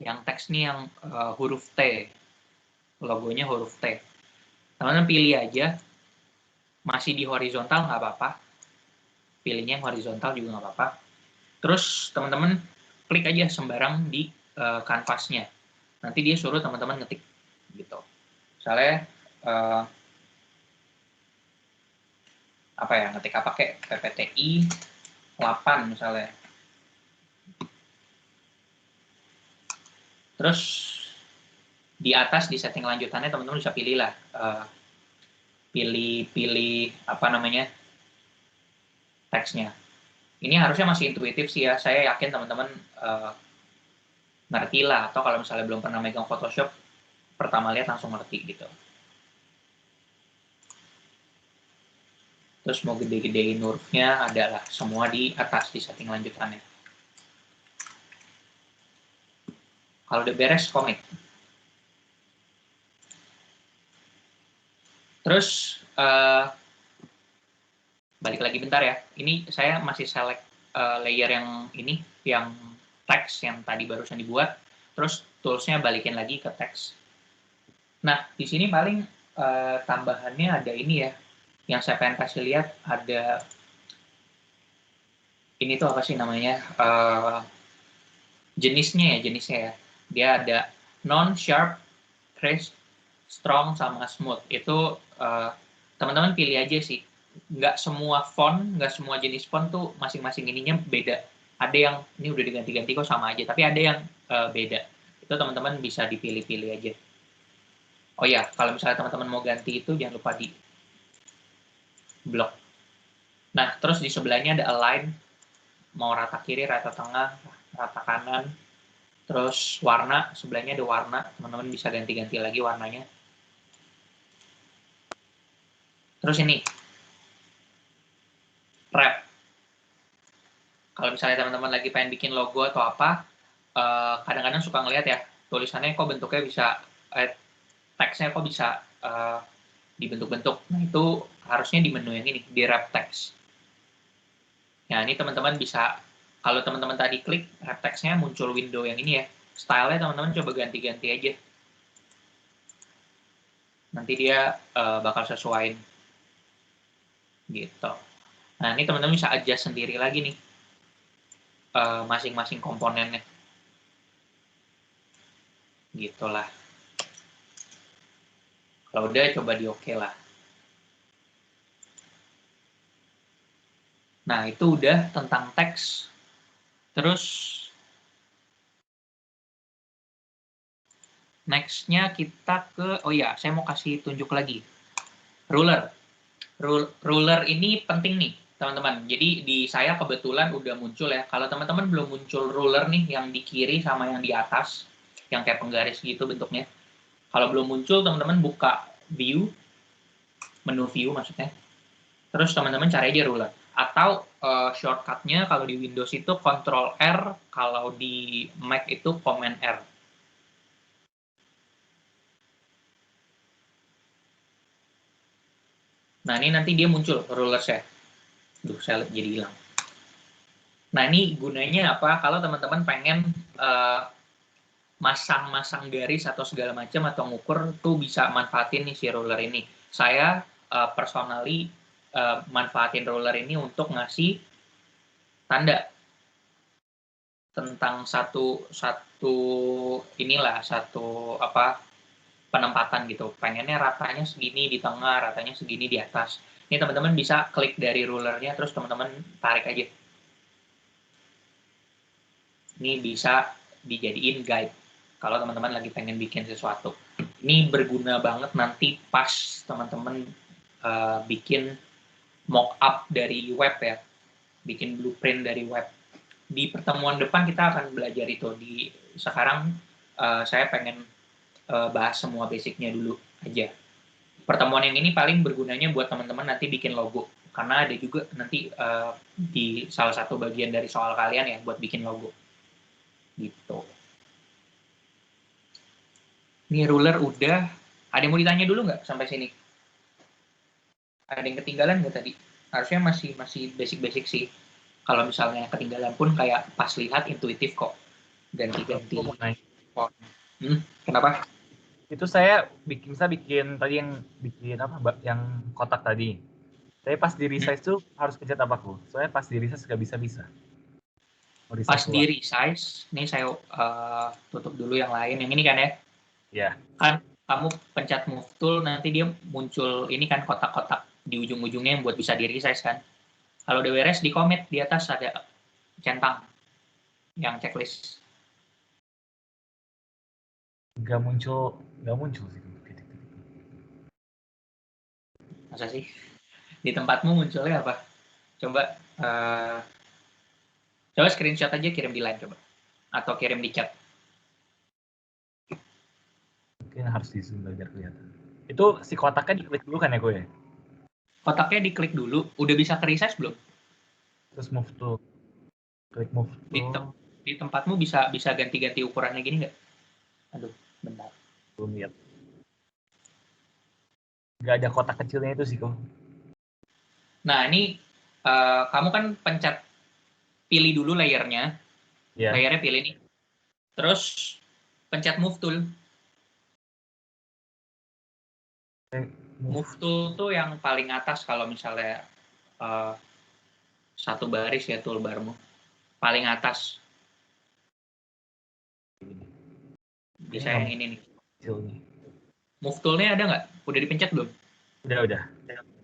Yang teks nih yang huruf T. Logonya huruf T. Teman-teman pilih aja. Masih di horizontal nggak apa-apa. Pilihnya yang horizontal juga nggak apa-apa. Terus teman-teman klik aja sembarang di kanvasnya. Nanti dia suruh teman-teman ngetik gitu. Misalnya apa ya, ngetik apa kayak PPTI 8 misalnya. Terus di atas di setting lanjutannya teman-teman bisa pilih lah, pilih apa namanya teksnya. Ini harusnya masih intuitif sih ya. Saya yakin teman-teman ngerti lah, atau kalau misalnya belum pernah megang Photoshop, pertama lihat langsung ngerti gitu. Terus mau gede-gedein hurufnya adalah semua di atas di setting lanjutannya. Kalau udah beres, commit. Terus balik lagi bentar ya. Ini saya masih select layer yang ini, yang teks yang tadi barusan dibuat. Terus toolsnya balikin lagi ke teks. Nah, di sini paling tambahannya ada ini ya. Yang saya pengen kasih lihat ada ini tuh apa sih namanya, jenisnya ya. Dia ada non, sharp, crisp, strong, sama smooth. Itu teman-teman pilih aja sih. Nggak semua font, nggak semua jenis font tuh masing-masing ininya beda. Ada yang ini udah diganti-ganti kok sama aja, tapi ada yang beda. Itu teman-teman bisa dipilih-pilih aja. Oh ya, kalau misalnya teman-teman mau ganti itu jangan lupa di blok. Nah, terus di sebelahnya ada align, mau rata kiri, rata tengah, rata kanan. Terus warna, sebelahnya ada warna, teman-teman bisa ganti-ganti lagi warnanya. Terus ini, wrap. Kalau misalnya teman-teman lagi pengen bikin logo atau apa, kadang-kadang suka ngeliat ya, tulisannya kok bentuknya bisa, teksnya kok bisa dibentuk-bentuk. Nah, itu harusnya di menu yang ini, di wrap text. Nah, ini teman-teman bisa, kalau teman-teman tadi klik wrap text-nya, muncul window yang ini ya. Style-nya teman-teman coba ganti-ganti aja. Nanti dia bakal sesuaiin. Gitu. Nah, ini teman-teman bisa adjust sendiri lagi nih. Masing-masing komponennya. Gitulah. Kalau udah, coba di oke lah. Nah, itu udah tentang teks. Terus, next-nya kita ke, oh ya, saya mau kasih tunjuk lagi. Ruler. Ruler ini penting nih, teman-teman. Jadi, di saya kebetulan udah muncul ya. Kalau teman-teman belum muncul ruler nih, yang di kiri sama yang di atas, yang kayak penggaris gitu bentuknya. Kalau belum muncul, teman-teman buka view, menu view maksudnya. Terus teman-teman cari aja ruler. Atau shortcut-nya kalau di Windows itu Ctrl R, kalau di Mac itu Command R. Nah, ini nanti dia muncul ruler-nya. Duh, saya jadi hilang. Nah, ini gunanya apa? Kalau teman-teman pengen masang-masang garis atau segala macam atau ngukur, tuh bisa manfaatin nih si ruler ini. Saya personally manfaatin ruler ini untuk ngasih tanda tentang satu penempatan gitu. Pengennya ratanya segini di tengah, ratanya segini di atas. Ini teman-teman bisa klik dari rulernya, terus teman-teman tarik aja. Ini bisa dijadiin guide kalau teman-teman lagi pengen bikin sesuatu. Ini berguna banget nanti pas teman-teman bikin mock-up dari web ya, bikin blueprint dari web. Di pertemuan depan kita akan belajar itu. Sekarang saya pengen bahas semua basicnya dulu aja. Pertemuan yang ini paling bergunanya buat teman-teman nanti bikin logo, karena ada juga nanti di salah satu bagian dari soal kalian ya buat bikin logo gitu. Ini ruler udah, Ada yang mau ditanya dulu nggak sampai sini? Ada yang ketinggalan nggak tadi? Harusnya masih basic-basic sih. Kalau misalnya ketinggalan pun kayak pas lihat intuitif kok. Ganti-ganti. Aku mau nanya. Kenapa? Itu saya bikin tadi yang bikin apa, Mbak, yang kotak tadi. Saya pas di resize tuh harus pencet apa, Bu? Soalnya pas di resize nggak bisa. Pas di resize, nih saya tutup dulu yang lain. Yang ini kan ya? Ya. Kan kamu pencet move tool, nanti dia muncul ini kan kotak-kotak di ujung-ujungnya yang buat bisa di resize kan. Kalau udah beres, di commit di atas ada centang yang checklist. Nggak muncul sih. Masa sih? Di tempatmu munculnya apa? Coba screenshot aja, kirim di line coba. Atau kirim di chat. Mungkin harus di zoom biar kelihatan. Itu si kotaknya diklik dulu kan ya, gue? Kotaknya diklik dulu. Udah bisa ke resize belum? Terus move to. Klik move to. Di tempatmu bisa ganti-ganti ukurannya gini nggak? Aduh, bentar. Belum lihat. Nggak ada kotak kecilnya itu sih, kok. Nah, ini kamu kan pencet pilih dulu layernya. Yeah. Layernya pilih nih. Terus pencet move tool. Move tool tuh yang paling atas kalau misalnya satu baris ya toolbarmu. Paling atas. Bisa yang ini nih. Kecilnya. Move tool-nya ada nggak? Udah dipencet belum? Udah.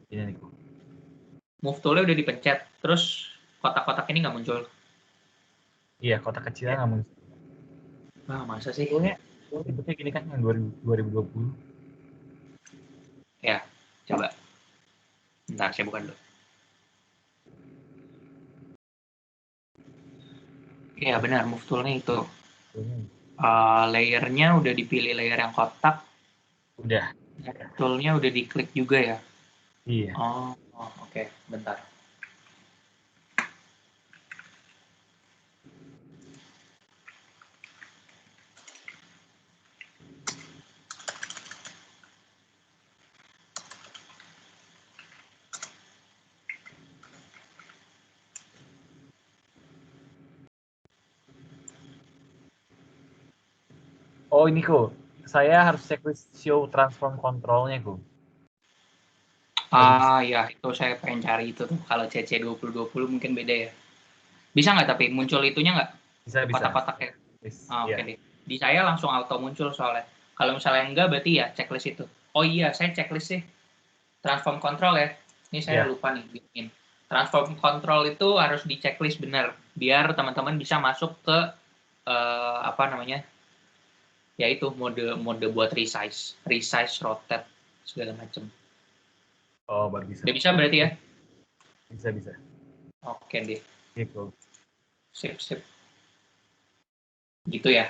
Ini nih, kok. Move tool-nya udah dipencet. Terus kotak-kotak ini nggak muncul. Iya, kotak kecilnya nggak muncul. Wah, masa sih? Bentuknya gini kan yang 2020. Ya, coba. Bentar, saya buka dulu. Iya, benar. Move tool-nya itu. Layernya udah dipilih layer yang kotak. Udah. Tool-nya udah diklik juga ya? Iya. Oh, oke. Bentar. Oh, ini, kok. Saya harus checklist show transform control-nya, kok. Ya, itu saya pengen cari itu tuh. Kalau CC 2020 mungkin beda ya. Bisa nggak tapi muncul itunya nggak? Bisa. Kotak-kotaknya? Oke Iya. deh. Di saya langsung auto muncul soalnya. Kalau misalnya enggak, berarti ya checklist itu. Oh iya, saya checklist sih. Transform control ya. Ini saya lupa nih bikin. Transform control itu harus di checklist benar. Biar teman-teman bisa masuk ke yaitu mode buat resize, rotate, segala macam. Oh, baru bisa. Udah bisa berarti ya? Bisa. Oke deh. Gitu. Sip. Gitu ya.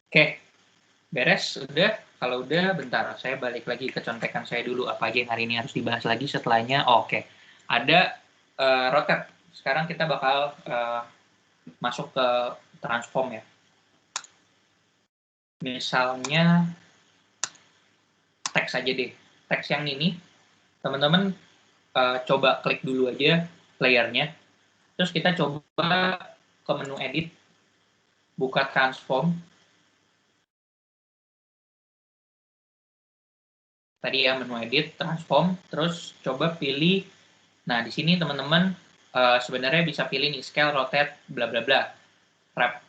Oke. Beres? Udah? Kalau udah, bentar. Saya balik lagi ke contekan saya dulu. Apa aja yang hari ini harus dibahas lagi setelahnya? Oke. Ada rotate. Sekarang kita bakal masuk ke transform ya. Misalnya teks aja deh. Teks yang ini, teman-teman coba klik dulu aja layernya. Terus kita coba ke menu edit, buka transform. Tadi ya menu edit, transform, terus coba pilih. Nah, di sini teman-teman sebenarnya bisa pilih nih scale, rotate, bla bla bla. Wrap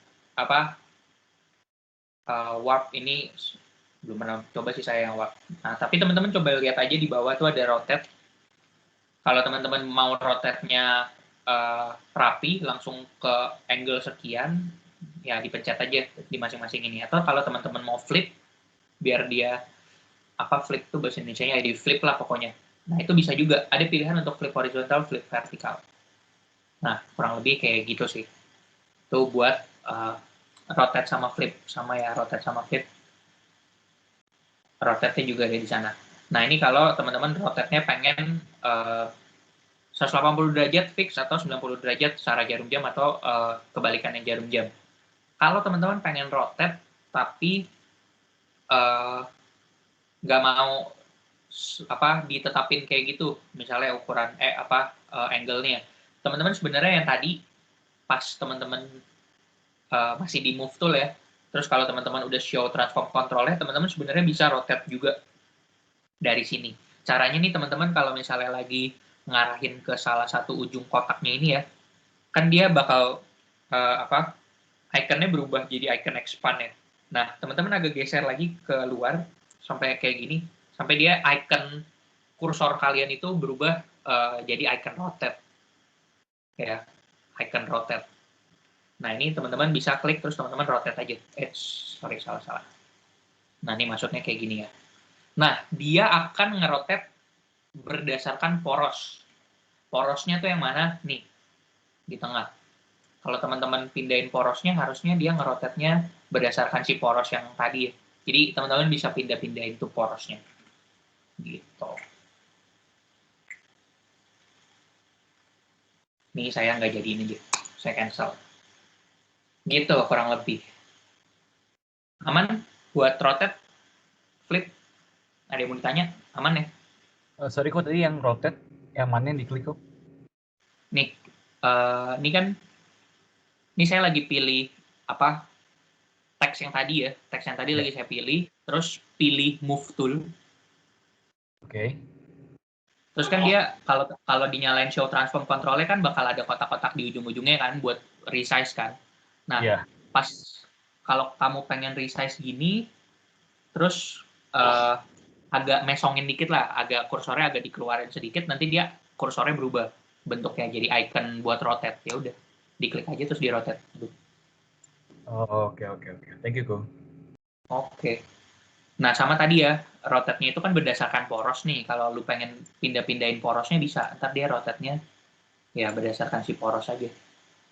warp ini belum pernah coba sih saya yang warp. Nah, tapi teman-teman coba lihat aja di bawah tuh ada rotate. Kalau teman-teman mau rotate-nya rapi, langsung ke angle sekian, ya dipencet aja di masing-masing ini. Atau kalau teman-teman mau flip, biar dia flip tuh bahasa Indonesia-nya di flip lah pokoknya. Nah, itu bisa juga. Ada pilihan untuk flip horizontal, flip vertikal. Nah, kurang lebih kayak gitu sih. Itu buat rotate sama flip. Sama ya, rotate sama flip. Rotate-nya juga ada di sana. Nah, ini kalau teman-teman rotate-nya pengen 180 derajat fix atau 90 derajat secara jarum jam atau kebalikannya jarum jam. Kalau teman-teman pengen rotate tapi nggak mau ditetapin kayak gitu, misalnya ukuran angle-nya, teman-teman sebenarnya yang tadi pas teman-teman masih di move tool ya, terus kalau teman-teman udah show transform control-nya, teman-teman sebenarnya bisa rotate juga dari sini. Caranya nih teman-teman kalau misalnya lagi ngarahin ke salah satu ujung kotaknya ini ya, kan dia bakal ikonnya berubah jadi icon expand ya. Nah, teman-teman agak geser lagi ke luar sampai kayak gini, sampai dia icon kursor kalian itu berubah jadi icon rotate. Ya, icon rotate. Nah, ini teman-teman bisa klik terus teman-teman rotate aja. Sorry, salah. Nah, ini maksudnya kayak gini ya. Nah, dia akan ngerotate berdasarkan poros. Porosnya tuh yang mana? Nih, di tengah. Kalau teman-teman pindahin porosnya, harusnya dia ngerotetnya berdasarkan si poros yang tadi ya. Jadi, teman-teman bisa pindah-pindahin tuh porosnya. Gitu. Nih, saya nggak jadi ini, saya cancel. Gitu, kurang lebih. Aman buat rotate, flip? Ada yang mau ditanya? Aman ya? Sorry kok tadi yang rotate, yang mana yang diklik kok? Nih, ini kan, ini saya lagi pilih teks yang tadi ya. Teks yang tadi lagi saya pilih, terus pilih move tool. Oke. Terus kan dia kalau dinyalain show transform control-nya kan bakal ada kotak-kotak di ujung-ujungnya kan buat resize kan. Nah, pas kalau kamu pengen resize gini, terus agak mesongin dikit lah, agak kursornya agak dikeluarin sedikit, nanti dia kursornya berubah bentuknya jadi icon buat rotate. Ya udah, diklik aja terus di rotate. Oke. Thank you, Ko. Oke. Nah, sama tadi ya, rotate-nya itu kan berdasarkan poros nih. Kalau lu pengen pindah-pindahin porosnya bisa, ntar dia rotate-nya ya berdasarkan si poros aja.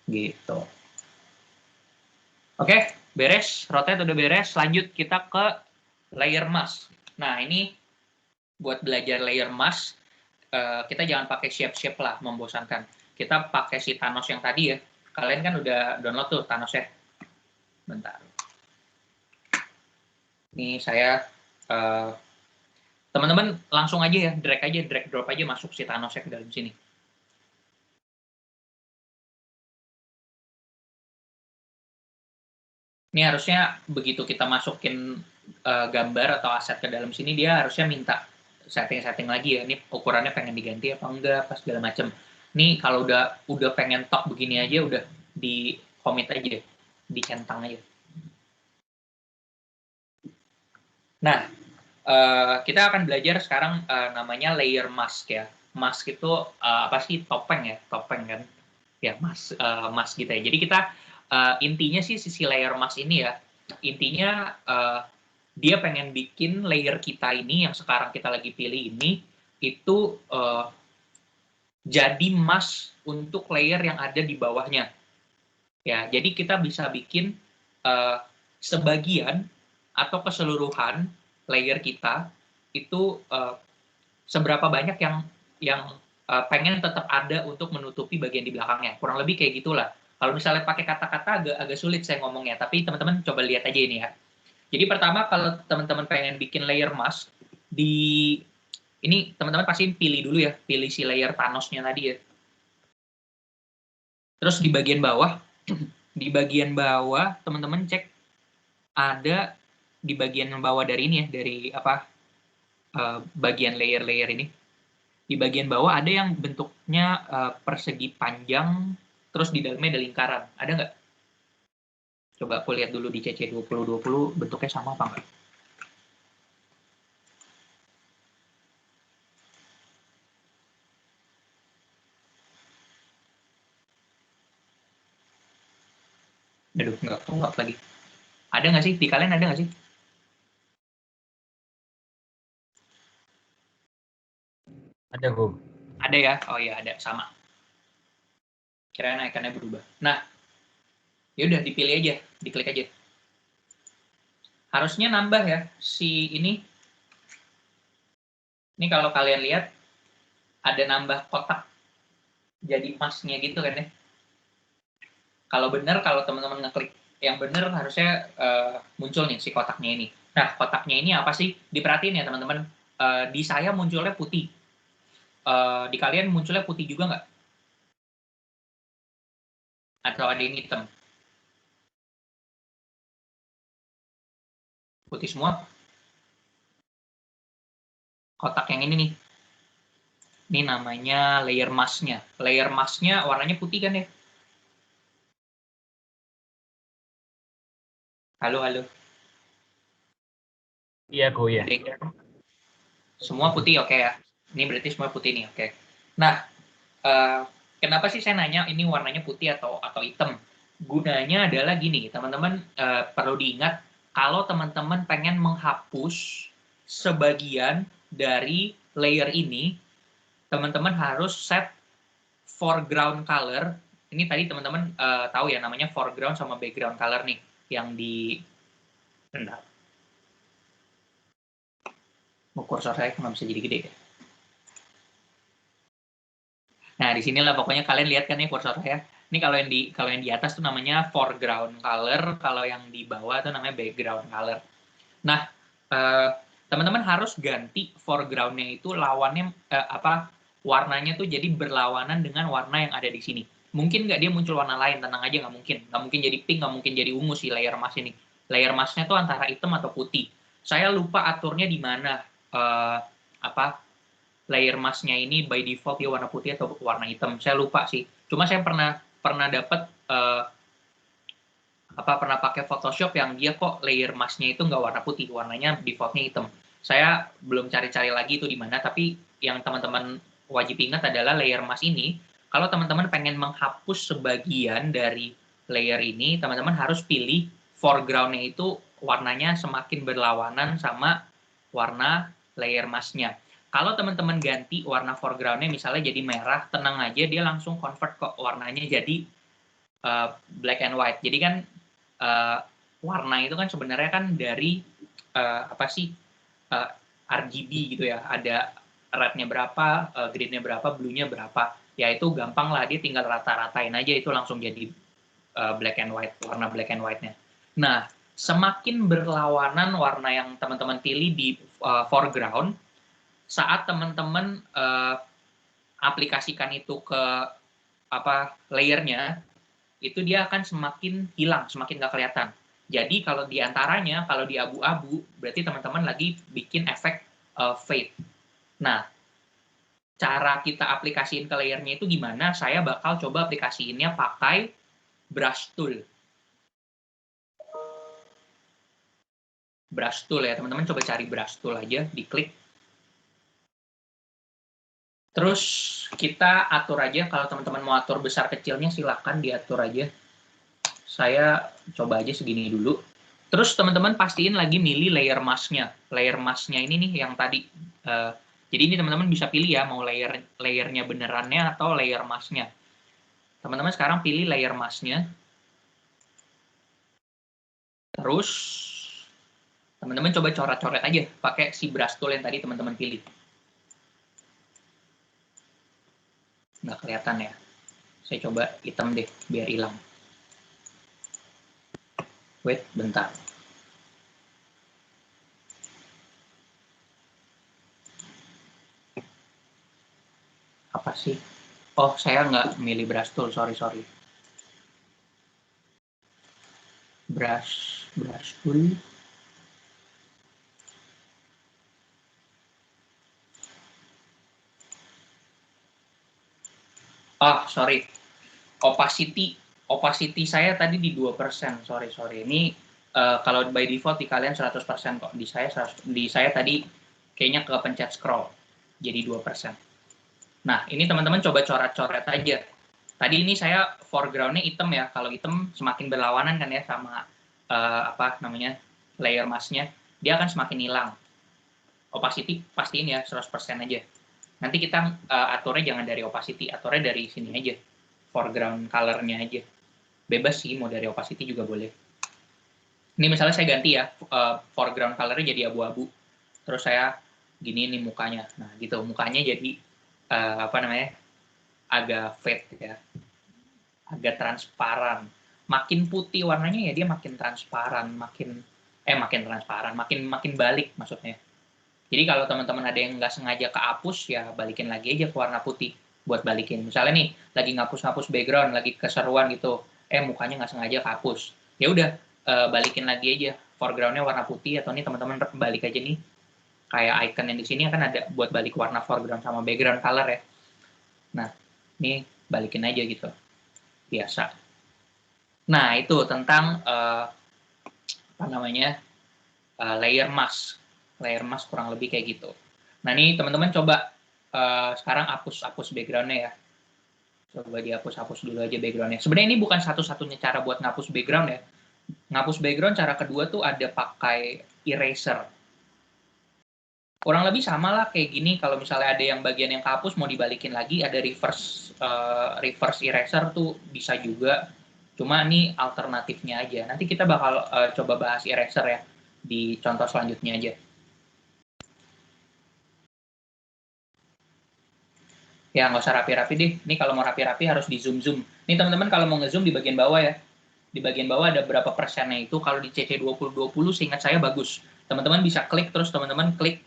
Gitu. Oke, beres. Rotate udah beres. Lanjut kita ke layer mask. Nah, ini buat belajar layer mask, kita jangan pakai shape-shape lah, membosankan. Kita pakai si Thanos yang tadi ya. Kalian kan udah download tuh Thanos-nya. Bentar. Ini saya, teman-teman langsung aja ya, drag drop aja masuk si Thanos-nya ke dalam sini. Ini harusnya begitu kita masukin gambar atau aset ke dalam sini, dia harusnya minta setting-setting lagi ya. Ini ukurannya pengen diganti apa enggak, pas segala macam. Nih kalau udah pengen top begini aja, udah di commit aja, dicentang aja. Nah, kita akan belajar sekarang namanya layer mask ya. Mask itu apa sih? Topeng ya, topeng kan? Ya, mask gitu ya. Jadi kita intinya sih sisi layer mask ini ya, intinya dia pengen bikin layer kita ini yang sekarang kita lagi pilih ini itu jadi mask untuk layer yang ada di bawahnya. Ya, jadi kita bisa bikin sebagian atau keseluruhan layer kita itu seberapa banyak yang pengen tetap ada untuk menutupi bagian di belakangnya. Kurang lebih kayak gitulah. Kalau misalnya pakai kata-kata agak sulit saya ngomongnya, tapi teman-teman coba lihat aja ini ya. Jadi pertama kalau teman-teman pengen bikin layer mask, ini teman-teman pasti pilih dulu ya, pilih si layer Thanos-nya tadi ya. Terus di bagian bawah teman-teman cek ada di bagian bawah dari ini ya, dari bagian layer-layer ini. Di bagian bawah ada yang bentuknya persegi panjang, terus di dalamnya ada lingkaran. Ada nggak? Coba aku lihat dulu di CC 2020 bentuknya sama apa nggak? Aduh, nggak lagi. Ada nggak sih? Di kalian ada nggak sih? Ada, Ko. Ada ya? Oh iya, ada. Sama. Kirain ikonnya berubah. Nah, ya udah dipilih aja, diklik aja. Harusnya nambah ya si ini. Ini kalau kalian lihat ada nambah kotak jadi masknya gitu kan ya. Kalau benar kalau teman-teman ngeklik yang bener harusnya muncul nih si kotaknya ini. Nah, kotaknya ini apa sih? Diperhatiin ya teman-teman. Di saya munculnya putih. Di kalian munculnya putih juga nggak? Atau ada yang hitam? Putih semua. Kotak yang ini nih. Ini namanya layer mask-nya. Layer mask-nya warnanya putih kan ya? Halo, halo. Iya, kok ya. Semua putih, oke ya. Ini berarti semua putih nih, oke. Nah, kenapa sih saya nanya ini warnanya putih atau hitam? Gunanya adalah gini, teman-teman perlu diingat kalau teman-teman pengen menghapus sebagian dari layer ini, teman-teman harus set foreground color. Ini tadi teman-teman tahu ya namanya foreground sama background color nih yang di bentar. Kursor saya nggak bisa jadi gede ya. Nah, di sinilah pokoknya kalian lihat kan ya kursor saya. Ini kalau yang di atas tuh namanya foreground color, kalau yang di bawah tuh namanya background color. Nah, teman-teman harus ganti foreground-nya itu lawannya warnanya tuh jadi berlawanan dengan warna yang ada di sini. Mungkin nggak dia muncul warna lain, tenang aja nggak mungkin. Nggak mungkin jadi pink, nggak mungkin jadi ungu si layer mask ini. Layer mask-nya tuh antara hitam atau putih. Saya lupa aturnya di mana. Layer mask-nya ini by default dia warna putih atau warna hitam. Saya lupa sih. Cuma saya pernah dapat pernah pakai Photoshop yang dia kok layer mask-nya itu nggak warna putih, warnanya default-nya hitam. Saya belum cari-cari lagi itu di mana, tapi yang teman-teman wajib ingat adalah layer mask ini, kalau teman-teman pengen menghapus sebagian dari layer ini, teman-teman harus pilih foreground-nya itu warnanya semakin berlawanan sama warna layer mask-nya. Kalau teman-teman ganti warna foreground-nya misalnya jadi merah, tenang aja dia langsung convert kok warnanya jadi black and white. Jadi kan warna itu kan sebenarnya kan dari RGB gitu ya. Ada red-nya berapa, green-nya berapa, blue-nya berapa. Ya itu gampang lah, dia tinggal rata-ratain aja itu langsung jadi black and white, warna black and white-nya. Nah, semakin berlawanan warna yang teman-teman pilih di foreground, saat teman-teman aplikasikan itu ke layernya, itu dia akan semakin hilang, semakin nggak kelihatan. Jadi kalau di antaranya, kalau di abu-abu, berarti teman-teman lagi bikin efek fade. Nah, cara kita aplikasiin ke layernya itu gimana? Saya bakal coba aplikasiinnya pakai brush tool. Brush tool ya, teman-teman coba cari brush tool aja, diklik. Terus kita atur aja, kalau teman-teman mau atur besar kecilnya silakan diatur aja. Saya coba aja segini dulu. Terus teman-teman pastiin lagi milih layer mask-nya. Layer mask-nya ini nih yang tadi. Jadi ini teman-teman bisa pilih ya, mau layernya benerannya atau layer mask-nya. Teman-teman sekarang pilih layer mask-nya. Terus teman-teman coba coret-coret aja pakai si brush tool yang tadi teman-teman pilih. Nggak kelihatan ya. Saya coba hitam deh, biar hilang. Wait, bentar. Apa sih? Oh, saya nggak milih brush tool, sorry. Brush tool. Sorry. Opacity saya tadi di 2%. Sorry. Ini kalau by default di kalian 100% kok. Di saya tadi kayaknya kepencet scroll. Jadi 2%. Nah, ini teman-teman coba coret-coret aja. Tadi ini saya foreground-nya hitam ya. Kalau hitam semakin berlawanan kan ya sama layer mask-nya. Dia akan semakin hilang. Opacity pastiin ya 100% aja. Nanti kita aturnya jangan dari opacity, aturnya dari sini aja. Foreground color-nya aja. Bebas sih, mau dari opacity juga boleh. Ini misalnya saya ganti ya, foreground color-nya jadi abu-abu. Terus saya gini nih mukanya. Nah gitu, mukanya jadi agak fade ya. Agak transparan. makin putih warnanya ya dia makin transparan, makin transparan, makin balik maksudnya. Jadi kalau teman-teman ada yang nggak sengaja kehapus, ya balikin lagi aja ke warna putih buat balikin. Misalnya nih, lagi ngapus-ngapus background, lagi keseruan gitu, mukanya nggak sengaja kehapus. Ya udah, balikin lagi aja, foreground-nya warna putih, atau nih teman-teman balik aja nih, kayak icon yang di sini kan ada buat balik warna foreground sama background color ya. Nah, ini balikin aja gitu, biasa. Nah, itu tentang layer mask. Layer mask kurang lebih kayak gitu. Nah, ini teman-teman coba sekarang hapus background-nya ya. Coba dihapus-hapus dulu aja background-nya. Sebenarnya ini bukan satu-satunya cara buat ngapus background ya. Ngapus background cara kedua tuh ada pakai eraser. Kurang lebih sama lah kayak gini, kalau misalnya ada yang bagian yang kehapus mau dibalikin lagi, ada reverse eraser tuh bisa juga. Cuma ini alternatifnya aja. Nanti kita bakal coba bahas eraser ya di contoh selanjutnya aja. Ya, nggak usah rapi-rapi deh. Ini kalau mau rapi-rapi harus di zoom-zoom. Ini teman-teman kalau mau nge-zoom di bagian bawah ya. Di bagian bawah ada berapa persennya itu. Kalau di CC 2020 seingat saya bagus. Teman-teman bisa klik, terus teman-teman klik,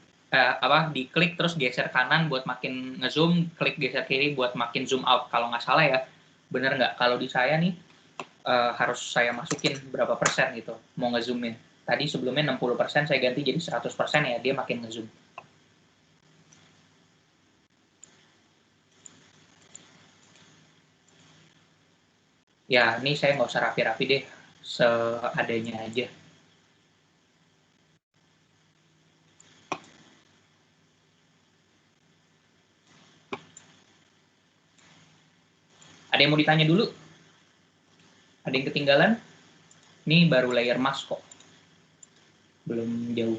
diklik terus geser kanan buat makin nge-zoom, klik geser kiri buat makin zoom out. Kalau nggak salah ya. Bener nggak? Kalau di saya nih, harus saya masukin berapa persen gitu. Mau nge-zoomnya. Tadi sebelumnya 60%, saya ganti jadi 100% ya. Dia makin nge-zoom. Ya, ini saya nggak usah rapi-rapi deh, seadanya aja. Ada yang mau ditanya dulu? Ada yang ketinggalan? Ini baru layer mask kok. Belum jauh.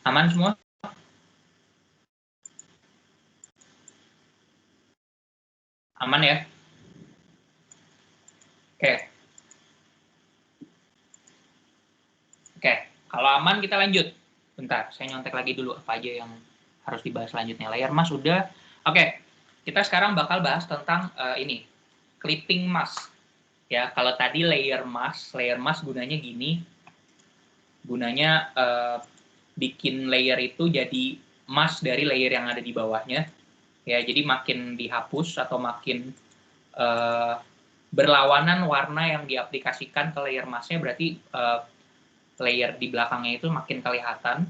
Aman semua? Aman ya? Oke. Oke, kalau aman kita lanjut. Bentar, saya nyontek lagi dulu apa aja yang harus dibahas selanjutnya. Layer mask udah. Oke, kita sekarang bakal bahas tentang ini, clipping mask. Ya, kalau tadi layer mask gunanya gini. Gunanya bikin layer itu jadi mask dari layer yang ada di bawahnya. Ya, jadi makin dihapus atau makin berlawanan warna yang diaplikasikan ke layer masknya, berarti layer di belakangnya itu makin kelihatan.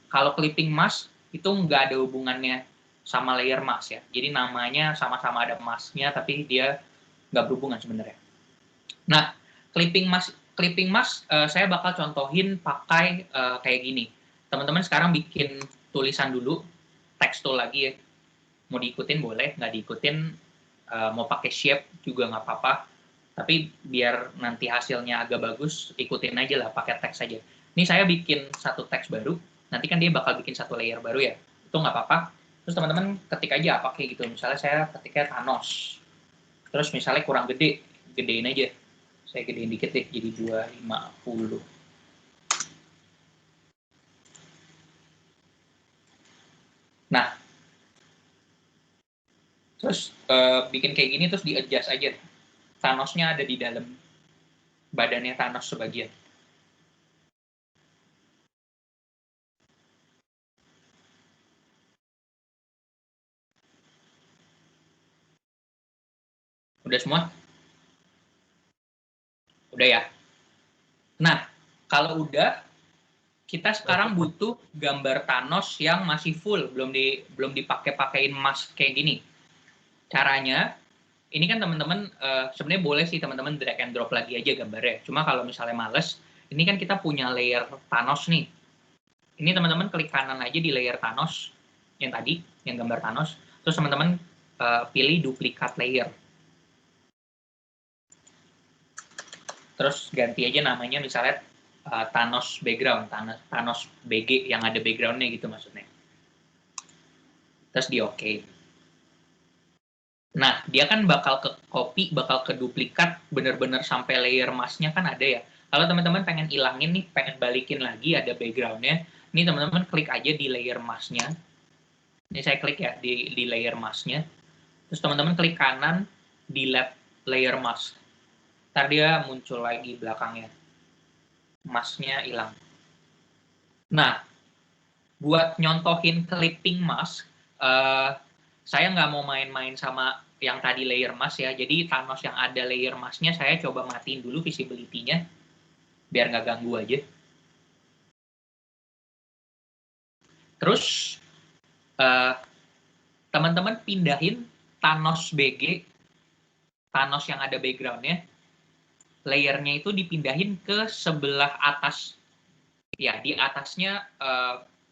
Kalau clipping mask itu nggak ada hubungannya sama layer mask ya. Jadi namanya sama-sama ada masknya, tapi dia nggak berhubungan sebenarnya. Nah, clipping mask saya bakal contohin pakai kayak gini. Teman-teman sekarang bikin tulisan dulu, text tool lagi ya. Mau diikutin boleh, nggak diikutin mau pakai shape juga nggak apa-apa. Tapi biar nanti hasilnya agak bagus, ikutin aja lah, pakai teks aja. Ini saya bikin satu teks baru, nanti kan dia bakal bikin satu layer baru ya. Itu nggak apa-apa. Terus teman-teman ketik aja apa kayak gitu. Misalnya saya ketiknya Thanos. Terus misalnya kurang gede, gedein aja. Saya gedein dikit deh, jadi 250. Nah, terus bikin kayak gini, terus di-adjust aja. Thanos-nya ada di dalam badannya Thanos sebagian. Udah semua? Udah ya? Nah, kalau udah, kita sekarang butuh gambar Thanos yang masih full, belum dipakai-pakein mask kayak gini. Caranya, ini kan teman-teman sebenarnya boleh sih teman-teman drag and drop lagi aja gambarnya. Cuma kalau misalnya males, ini kan kita punya layer Thanos nih. Ini teman-teman klik kanan aja di layer Thanos yang tadi, yang gambar Thanos. Terus teman-teman pilih duplikat layer. Terus ganti aja namanya misalnya Thanos background, Thanos BG yang ada background-nya gitu maksudnya. Terus di OK. Nah, dia kan bakal ke copy, bakal ke duplikat, bener-bener sampai layer mask-nya kan ada ya. Kalau teman-teman pengen ilangin nih, pengen balikin lagi ada background-nya, ini teman-teman klik aja di layer mask-nya. Ini saya klik ya di layer mask-nya. Terus Terus teman-teman klik kanan, delete layer mask. Ntar dia muncul lagi belakangnya. Masknya hilang. Nah, buat nyontohin clipping mask, saya nggak mau main-main sama yang tadi layer mask ya. Jadi Thanos yang ada layer masknya saya coba matiin dulu visibility-nya, biar nggak ganggu aja. Terus, teman-teman pindahin Thanos BG, Thanos yang ada background-nya, layernya itu dipindahin ke sebelah atas. Ya, di atasnya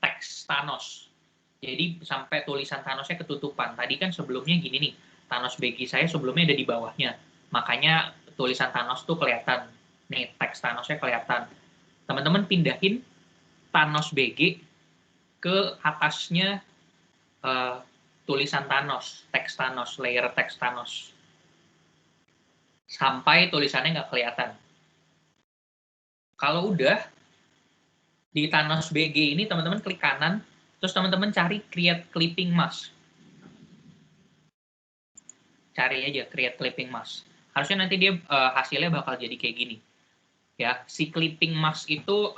teks Thanos. Jadi sampai tulisan Thanosnya ketutupan. Tadi kan sebelumnya gini nih, Thanos BG saya sebelumnya ada di bawahnya. Makanya tulisan Thanos tuh kelihatan. Nih, teks Thanosnya kelihatan. Teman-teman pindahin Thanos BG ke atasnya tulisan Thanos, teks Thanos, layer teks Thanos. Sampai tulisannya nggak kelihatan. Kalau udah, di Thanos BG ini teman-teman klik kanan, terus teman-teman cari create clipping mask. Cari aja create clipping mask. Harusnya nanti dia hasilnya bakal jadi kayak gini. Ya, si clipping mask itu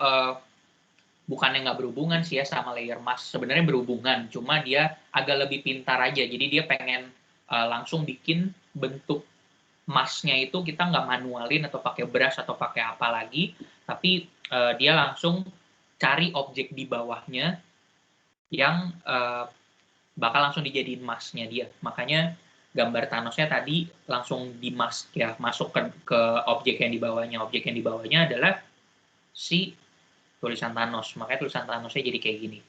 bukannya nggak berhubungan sih ya sama layer mask. Sebenarnya berhubungan, cuma dia agak lebih pintar aja. Jadi dia pengen langsung bikin bentuk masknya itu kita nggak manualin atau pakai brush atau pakai apa lagi, tapi dia langsung cari objek di bawahnya yang bakal langsung dijadiin masknya dia. Makanya gambar Thanosnya tadi langsung di mask ya, masuk ke objek yang di bawahnya. Objek yang di bawahnya adalah si tulisan Thanos. Makanya tulisan Thanosnya jadi kayak gini.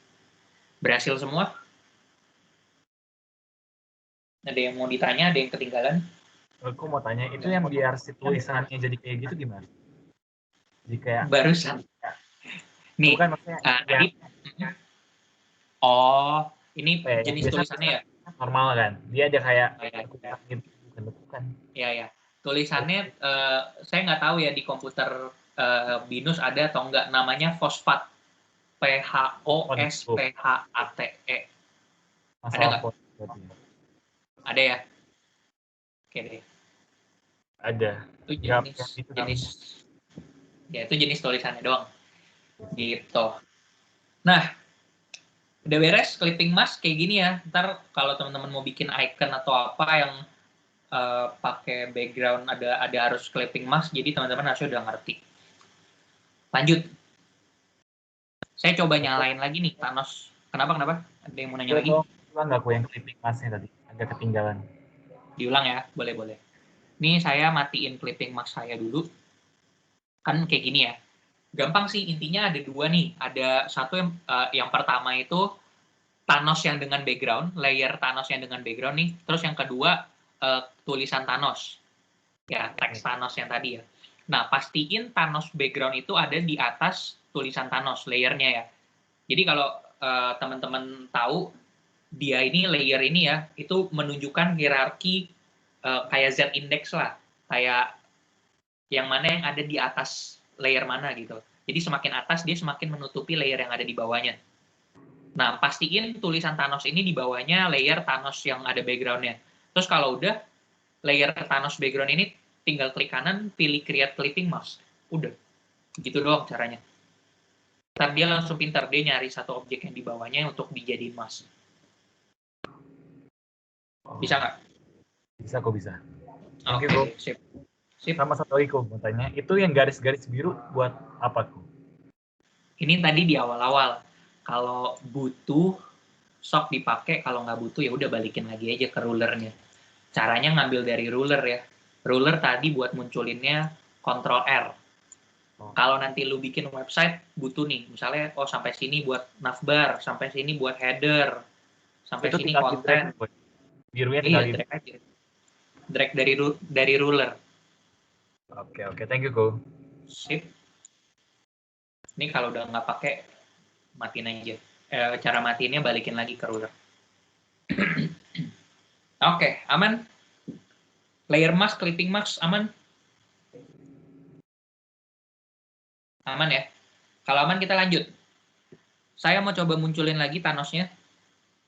Berhasil semua? Ada yang mau ditanya? Ada yang ketinggalan? Aku mau tanya, itu yang biar si tulisannya jadi kayak gitu gimana? Jadi kayak Barusan. Nih, bukan maksudnya tadi. Oh, ini jenis biasa tulisannya ya? Normal kan? Dia ada kayak bukan. Ya. Tulisannya saya nggak tahu ya di komputer Binus ada atau enggak, namanya fosfat. PHOSPHATE. Ada nggak? Ada ya? Oke deh. Ada. Itu jenis tulisannya doang. Gitu. Nah, udah beres clipping mask kayak gini ya. Ntar kalau teman-teman mau bikin icon atau apa yang pakai background ada harus clipping mask, jadi teman-teman harusnya udah ngerti. Lanjut. Saya coba nyalain lagi nih Thanos. Kenapa? Ada yang mau nanya lagi? Ulang nggak aku yang clipping masknya tadi? Agak ketinggalan. Diulang ya, boleh. Nih saya matiin clipping mask saya dulu. Kan kayak gini ya. Gampang sih, intinya ada dua nih. Ada satu yang pertama itu Thanos yang dengan background, layer Thanos yang dengan background nih. Terus yang kedua tulisan Thanos. Ya, teks Thanos yang tadi ya. Nah, pastiin Thanos background itu ada di atas tulisan Thanos, layernya ya. Jadi kalau teman-teman tahu, dia ini layer ini ya, itu menunjukkan hierarki kayak Z-index lah. Kayak yang mana yang ada di atas layer mana gitu. Jadi semakin atas, dia semakin menutupi layer yang ada di bawahnya. Nah, pastiin tulisan Thanos ini di bawahnya layer Thanos yang ada background-nya. Terus kalau udah, layer Thanos background ini tinggal klik kanan, pilih create clipping mask. Udah. Gitu doang caranya. Ntar dia langsung pintar, dia nyari satu objek yang di bawahnya untuk dijadiin mask. Bisa nggak? Bisa kok bisa. Oke, sip. Sama satu lagi kok mau tanya, itu yang garis-garis biru buat apa kok? Ini tadi di awal-awal. Kalau butuh, sok dipakai. Kalau nggak butuh, ya udah balikin lagi aja ke rulernya. Caranya ngambil dari ruler ya. Ruler tadi buat munculinnya Ctrl R. Kalau nanti lu bikin website, butuh nih. Misalnya, sampai sini buat navbar, sampai sini buat header, sampai itu sini konten. Birunya tinggal drag aja. Drag dari ruler. Oke, thank you Ko. Sip. Ini kalau udah nggak pakai, matiin aja. Cara matiinnya balikin lagi ke ruler. Oke, aman. Layer mask, clipping mask, aman? Aman ya? Kalau aman kita lanjut. Saya mau coba munculin lagi Thanosnya.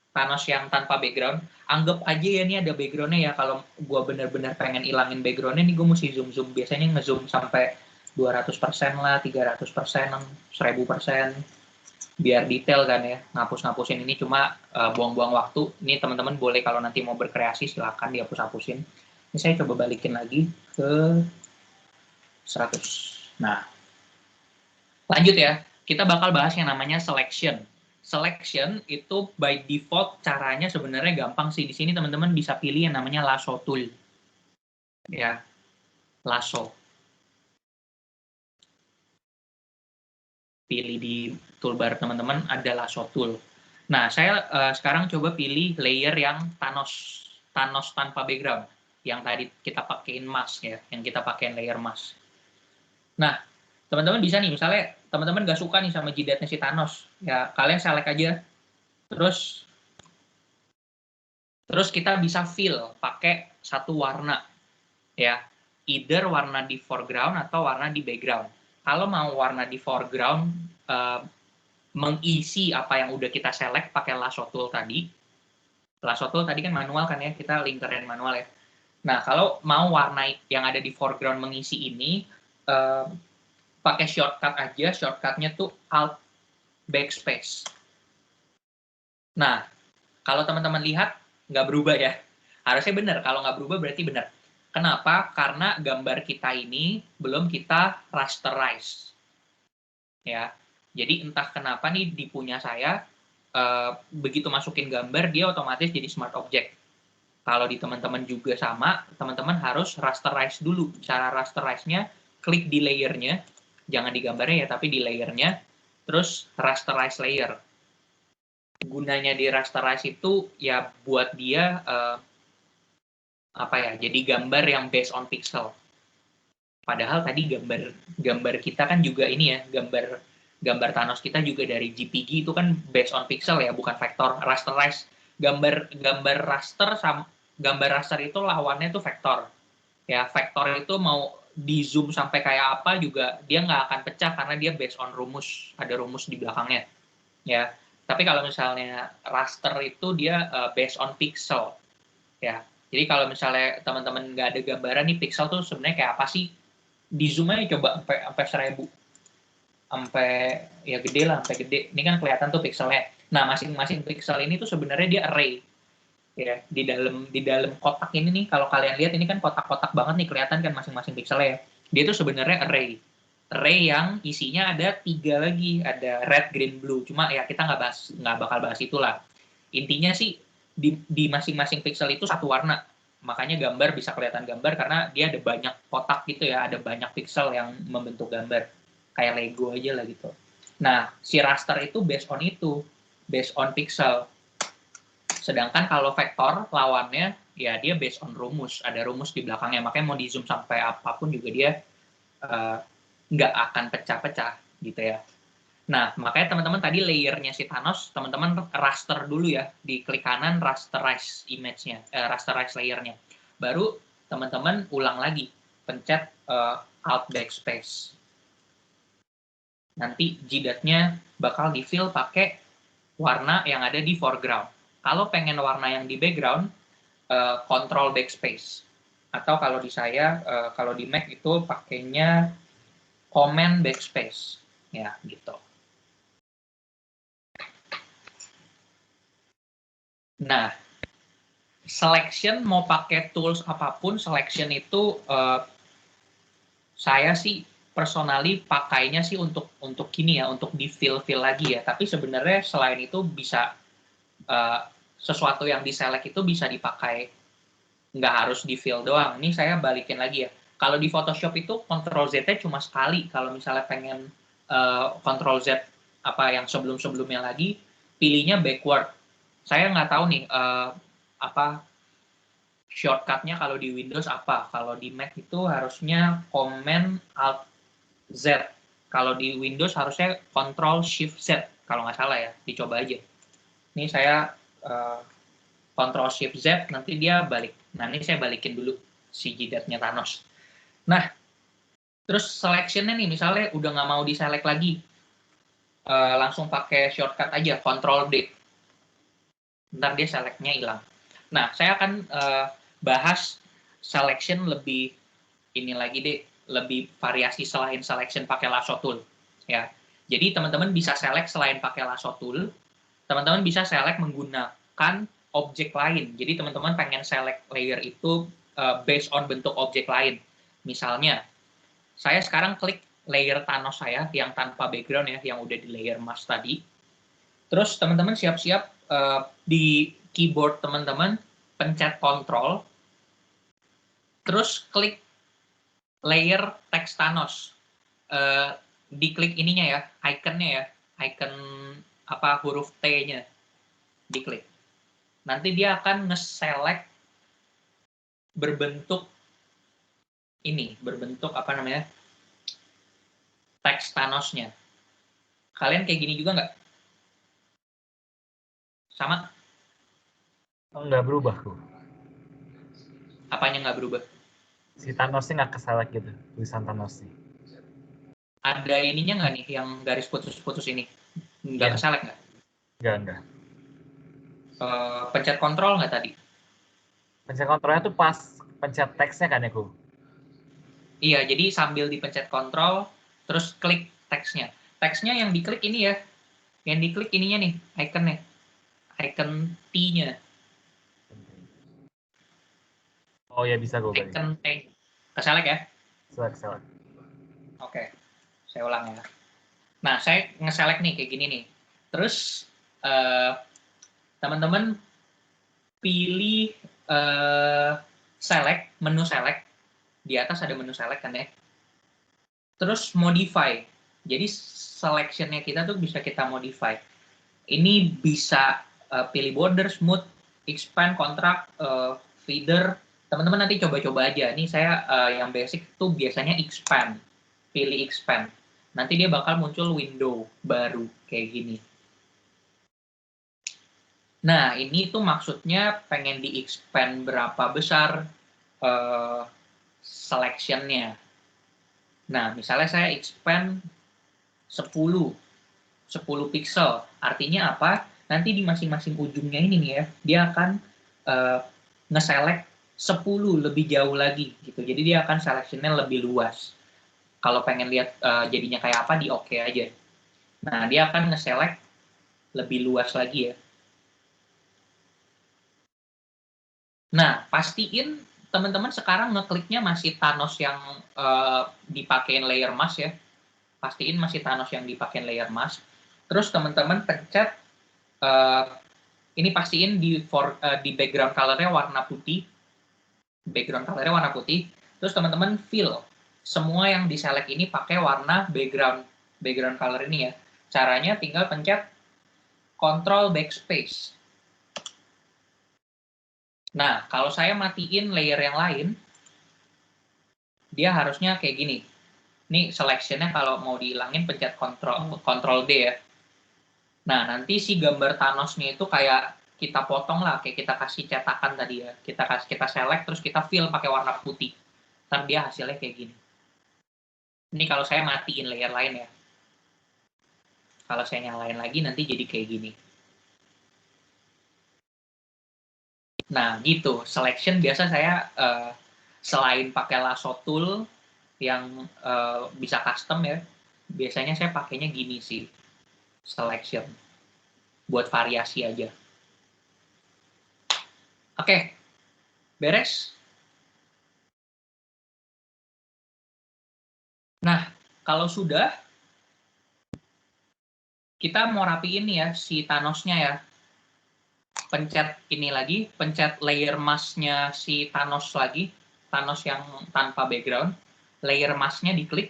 Thanos yang tanpa background, anggap aja ya ini ada backgroundnya ya. Kalau gue bener-bener pengen ilangin backgroundnya nih, gue mesti zoom. Biasanya ngezoom sampai 200% lah, 300%, 1000%, biar detail kan ya. Ngapus-ngapusin ini cuma buang-buang waktu. Ini teman-teman boleh kalau nanti mau berkreasi silakan dihapus-hapusin. Ini saya coba balikin lagi ke 100. Nah, lanjut ya. Kita bakal bahas yang namanya selection. Selection itu by default caranya sebenarnya gampang sih. Di sini teman-teman bisa pilih yang namanya lasso tool. Ya, lasso. Pilih di toolbar teman-teman ada lasso tool. Nah, saya sekarang coba pilih layer yang Thanos tanpa background. Yang tadi kita pakein mask ya, yang kita pakein layer mask. Nah, teman-teman bisa nih, misalnya teman-teman gak suka nih sama jidatnya si Thanos, ya kalian select aja, terus kita bisa fill pakai satu warna, ya, either warna di foreground atau warna di background. Kalau mau warna di foreground, mengisi apa yang udah kita select pakai lasso tool tadi. Lasso tool tadi kan manual kan ya, kita linkerin manual ya. Nah, kalau mau warna yang ada di foreground mengisi ini, pakai shortcut aja, shortcutnya tuh Alt Backspace. Nah, kalau teman-teman lihat, nggak berubah ya. Harusnya benar, kalau nggak berubah berarti benar. Kenapa? Karena gambar kita ini belum kita rasterize. Ya, jadi entah kenapa nih di punya saya, begitu masukin gambar, dia otomatis jadi smart object. Kalau di teman-teman juga sama, teman-teman harus rasterize dulu. Cara rasterize-nya, klik di layer-nya, jangan di gambarnya ya, tapi di layernya, terus rasterize layer. Gunanya di rasterize itu ya buat dia jadi gambar yang based on pixel. Padahal tadi gambar kita kan juga ini ya, gambar Thanos kita juga dari JPG itu kan based on pixel ya, bukan vektor. Rasterize gambar raster itu lawannya tuh vektor. Ya, vektor itu mau di zoom sampai kayak apa juga dia nggak akan pecah karena dia based on rumus, ada rumus di belakangnya ya. Tapi kalau misalnya raster itu dia based on pixel ya. Jadi kalau misalnya teman-teman nggak ada gambaran nih pixel tuh sebenarnya kayak apa sih, di zoom aja coba sampai 1000, sampai ya gede lah, sampai gede. Ini kan kelihatan tuh pixelnya. Nah, masing-masing pixel ini tuh sebenarnya dia array ya. Di dalam kotak ini nih, kalau kalian lihat ini kan kotak-kotak banget nih, kelihatan kan masing-masing pixelnya ya. Dia tuh sebenarnya array yang isinya ada 3 lagi, ada red, green, blue. Cuma ya kita nggak bakal bahas itulah. Intinya sih di masing-masing pixel itu satu warna, makanya gambar bisa kelihatan gambar karena dia ada banyak kotak gitu ya, ada banyak pixel yang membentuk gambar, kayak Lego aja lah gitu. Nah, si raster itu based on pixel. Sedangkan kalau vektor lawannya ya dia based on rumus, ada rumus di belakangnya, makanya mau di zoom sampai apapun juga dia nggak akan pecah-pecah gitu ya. Nah, makanya teman-teman tadi layernya si Thanos, teman-teman raster dulu ya, di klik kanan rasterize image-nya, rasterize layernya. Baru teman-teman ulang lagi, pencet Alt Backspace. Nanti jidatnya bakal di-fill pakai warna yang ada di foreground. Kalau pengen warna yang di background, Control Backspace. Atau kalau di saya, kalau di Mac itu pakainya Command Backspace. Ya, gitu. Nah, selection mau pakai tools apapun, selection itu saya sih personally pakainya sih untuk gini ya, untuk di fill lagi ya. Tapi sebenarnya selain itu bisa sesuatu yang di select itu bisa dipakai, nggak harus di fill doang. Ini saya balikin lagi ya. Kalau di Photoshop itu Ctrl Z-nya cuma sekali. Kalau misalnya pengen Ctrl Z apa yang sebelum-sebelumnya lagi, pilihnya backward. Saya nggak tahu nih apa shortcutnya kalau di Windows apa. Kalau di Mac itu harusnya Command Alt Z. Kalau di Windows harusnya Control Shift Z. Kalau nggak salah ya, dicoba aja. Ini saya Control Shift Z, nanti dia balik. Nah, ini saya balikin dulu si jidatnya Thanos. Nah, terus selection-nya nih, misalnya udah nggak mau di-select lagi. Langsung pakai shortcut aja, Control D. Ntar dia select-nya hilang. Nah, saya akan bahas selection lebih ini lagi deh, lebih variasi selain selection pakai lasso tool. Ya, jadi teman-teman bisa select selain pakai lasso tool, teman-teman bisa select menggunakan objek lain. Jadi teman-teman pengen select layer itu based on bentuk objek lain. Misalnya, saya sekarang klik layer Thanos saya yang tanpa background ya, yang udah di layer mask tadi. Terus teman-teman siap-siap di keyboard teman-teman pencet Ctrl, terus klik layer text Thanos. Diklik ininya ya, ikonnya ya, icon apa huruf T-nya, diklik. Nanti dia akan nge-select berbentuk ini, berbentuk apa namanya, teks Thanos-nya. Kalian kayak gini juga nggak? Sama? Nggak berubah kok. Apanya nggak berubah? Si Thanosnya nggak keselect gitu, tulisan Thanosnya. Ada ininya nggak nih, yang garis putus-putus ini? Nggak Iya. keselect nggak? Nggak. Pencet kontrol nggak tadi? Pencet kontrolnya tuh pas pencet teksnya kan ya, Ku? Iya, jadi sambil dipencet kontrol, terus klik teksnya. Teksnya yang diklik ini ya, yang diklik ininya nih, ikonnya. Icon T-nya. Oh ya bisa gue balik. Icon T. Keselect ya? Select. Oke, saya ulang ya. Nah, saya nge-select nih, kayak gini nih. Terus, teman-teman pilih select, menu select. Di atas ada menu select kan ya. Terus modify. Jadi selection-nya kita tuh bisa kita modify. Ini bisa pilih border, smooth, expand, contract, feeder. Teman-teman nanti coba-coba aja. Ini saya yang basic tuh biasanya expand. Pilih expand. Nanti dia bakal muncul window baru kayak gini. Nah, ini tuh maksudnya pengen di-expand berapa besar selection-nya. Nah, misalnya saya expand 10 pixel. Artinya apa? Nanti di masing-masing ujungnya ini nih ya, dia akan nge-select 10 lebih jauh lagi gitu. Jadi dia akan selection-nya lebih luas. Kalau pengen lihat jadinya kayak apa, di oke aja. Nah, dia akan nge-select lebih luas lagi ya. Nah, pastiin teman-teman sekarang ngekliknya masih Thanos yang dipakein layer mask ya. Pastiin masih Thanos yang dipakein layer mask. Terus teman-teman pencet, ini pastiin di background color-nya warna putih. Background color-nya warna putih. Terus teman-teman fill. Semua yang diselect ini pakai warna background color ini ya. Caranya tinggal pencet Ctrl Backspace. Nah, kalau saya matiin layer yang lain, dia harusnya kayak gini. Ini selection-nya kalau mau dihilangin pencet Ctrl D ya. Nah, nanti si gambar Thanos-nya itu kayak kita potong lah, kayak kita kasih cetakan tadi ya. Kita select, terus kita fill pakai warna putih. Ntar dia hasilnya kayak gini. Ini kalau saya matiin layer lain ya. Kalau saya nyalain lagi, nanti jadi kayak gini. Nah, gitu. Selection biasa saya selain pakai lasso tool yang bisa custom ya, biasanya saya pakainya gini sih. Selection. Buat variasi aja. Oke. Beres? Nah, kalau sudah, kita mau rapiin nih ya si Thanos-nya ya. Pencet ini lagi, pencet layer mask-nya si Thanos lagi, Thanos yang tanpa background, layer mask-nya diklik,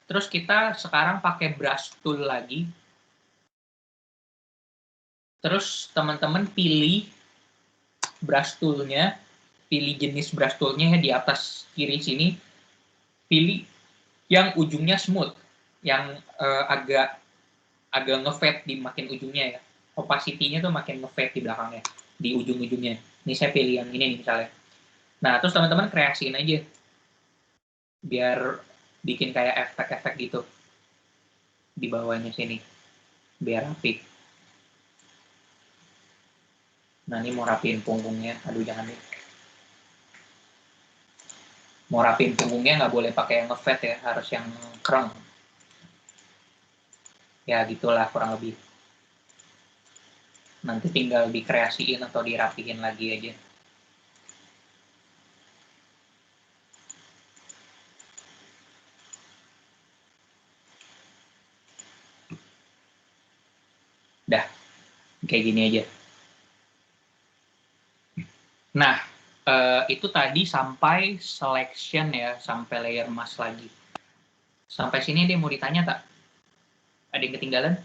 terus kita sekarang pakai brush tool lagi, terus teman-teman pilih brush tool-nya, pilih jenis brush tool-nya di atas kiri sini, pilih yang ujungnya smooth, yang agak nge-fade di makin ujungnya ya. Opacity-nya tuh makin nge-fade di belakangnya, di ujung-ujungnya. Ini saya pilih yang ini nih misalnya. Nah, terus teman-teman kreasiin aja. Biar bikin kayak efek-efek gitu. Di bawahnya sini. Biar rapi. Nah, ini mau rapiin punggungnya. Aduh, jangan deh. Mau rapiin punggungnya nggak boleh pakai yang nge-fat ya, harus yang kreng. Ya, gitulah kurang lebih. Nanti tinggal dikreasiin atau dirapiin lagi aja. Dah, kayak gini aja. Nah, itu tadi sampai selection ya, sampai layer mask lagi. Sampai sini dia mau ditanya tak? Ada yang ketinggalan?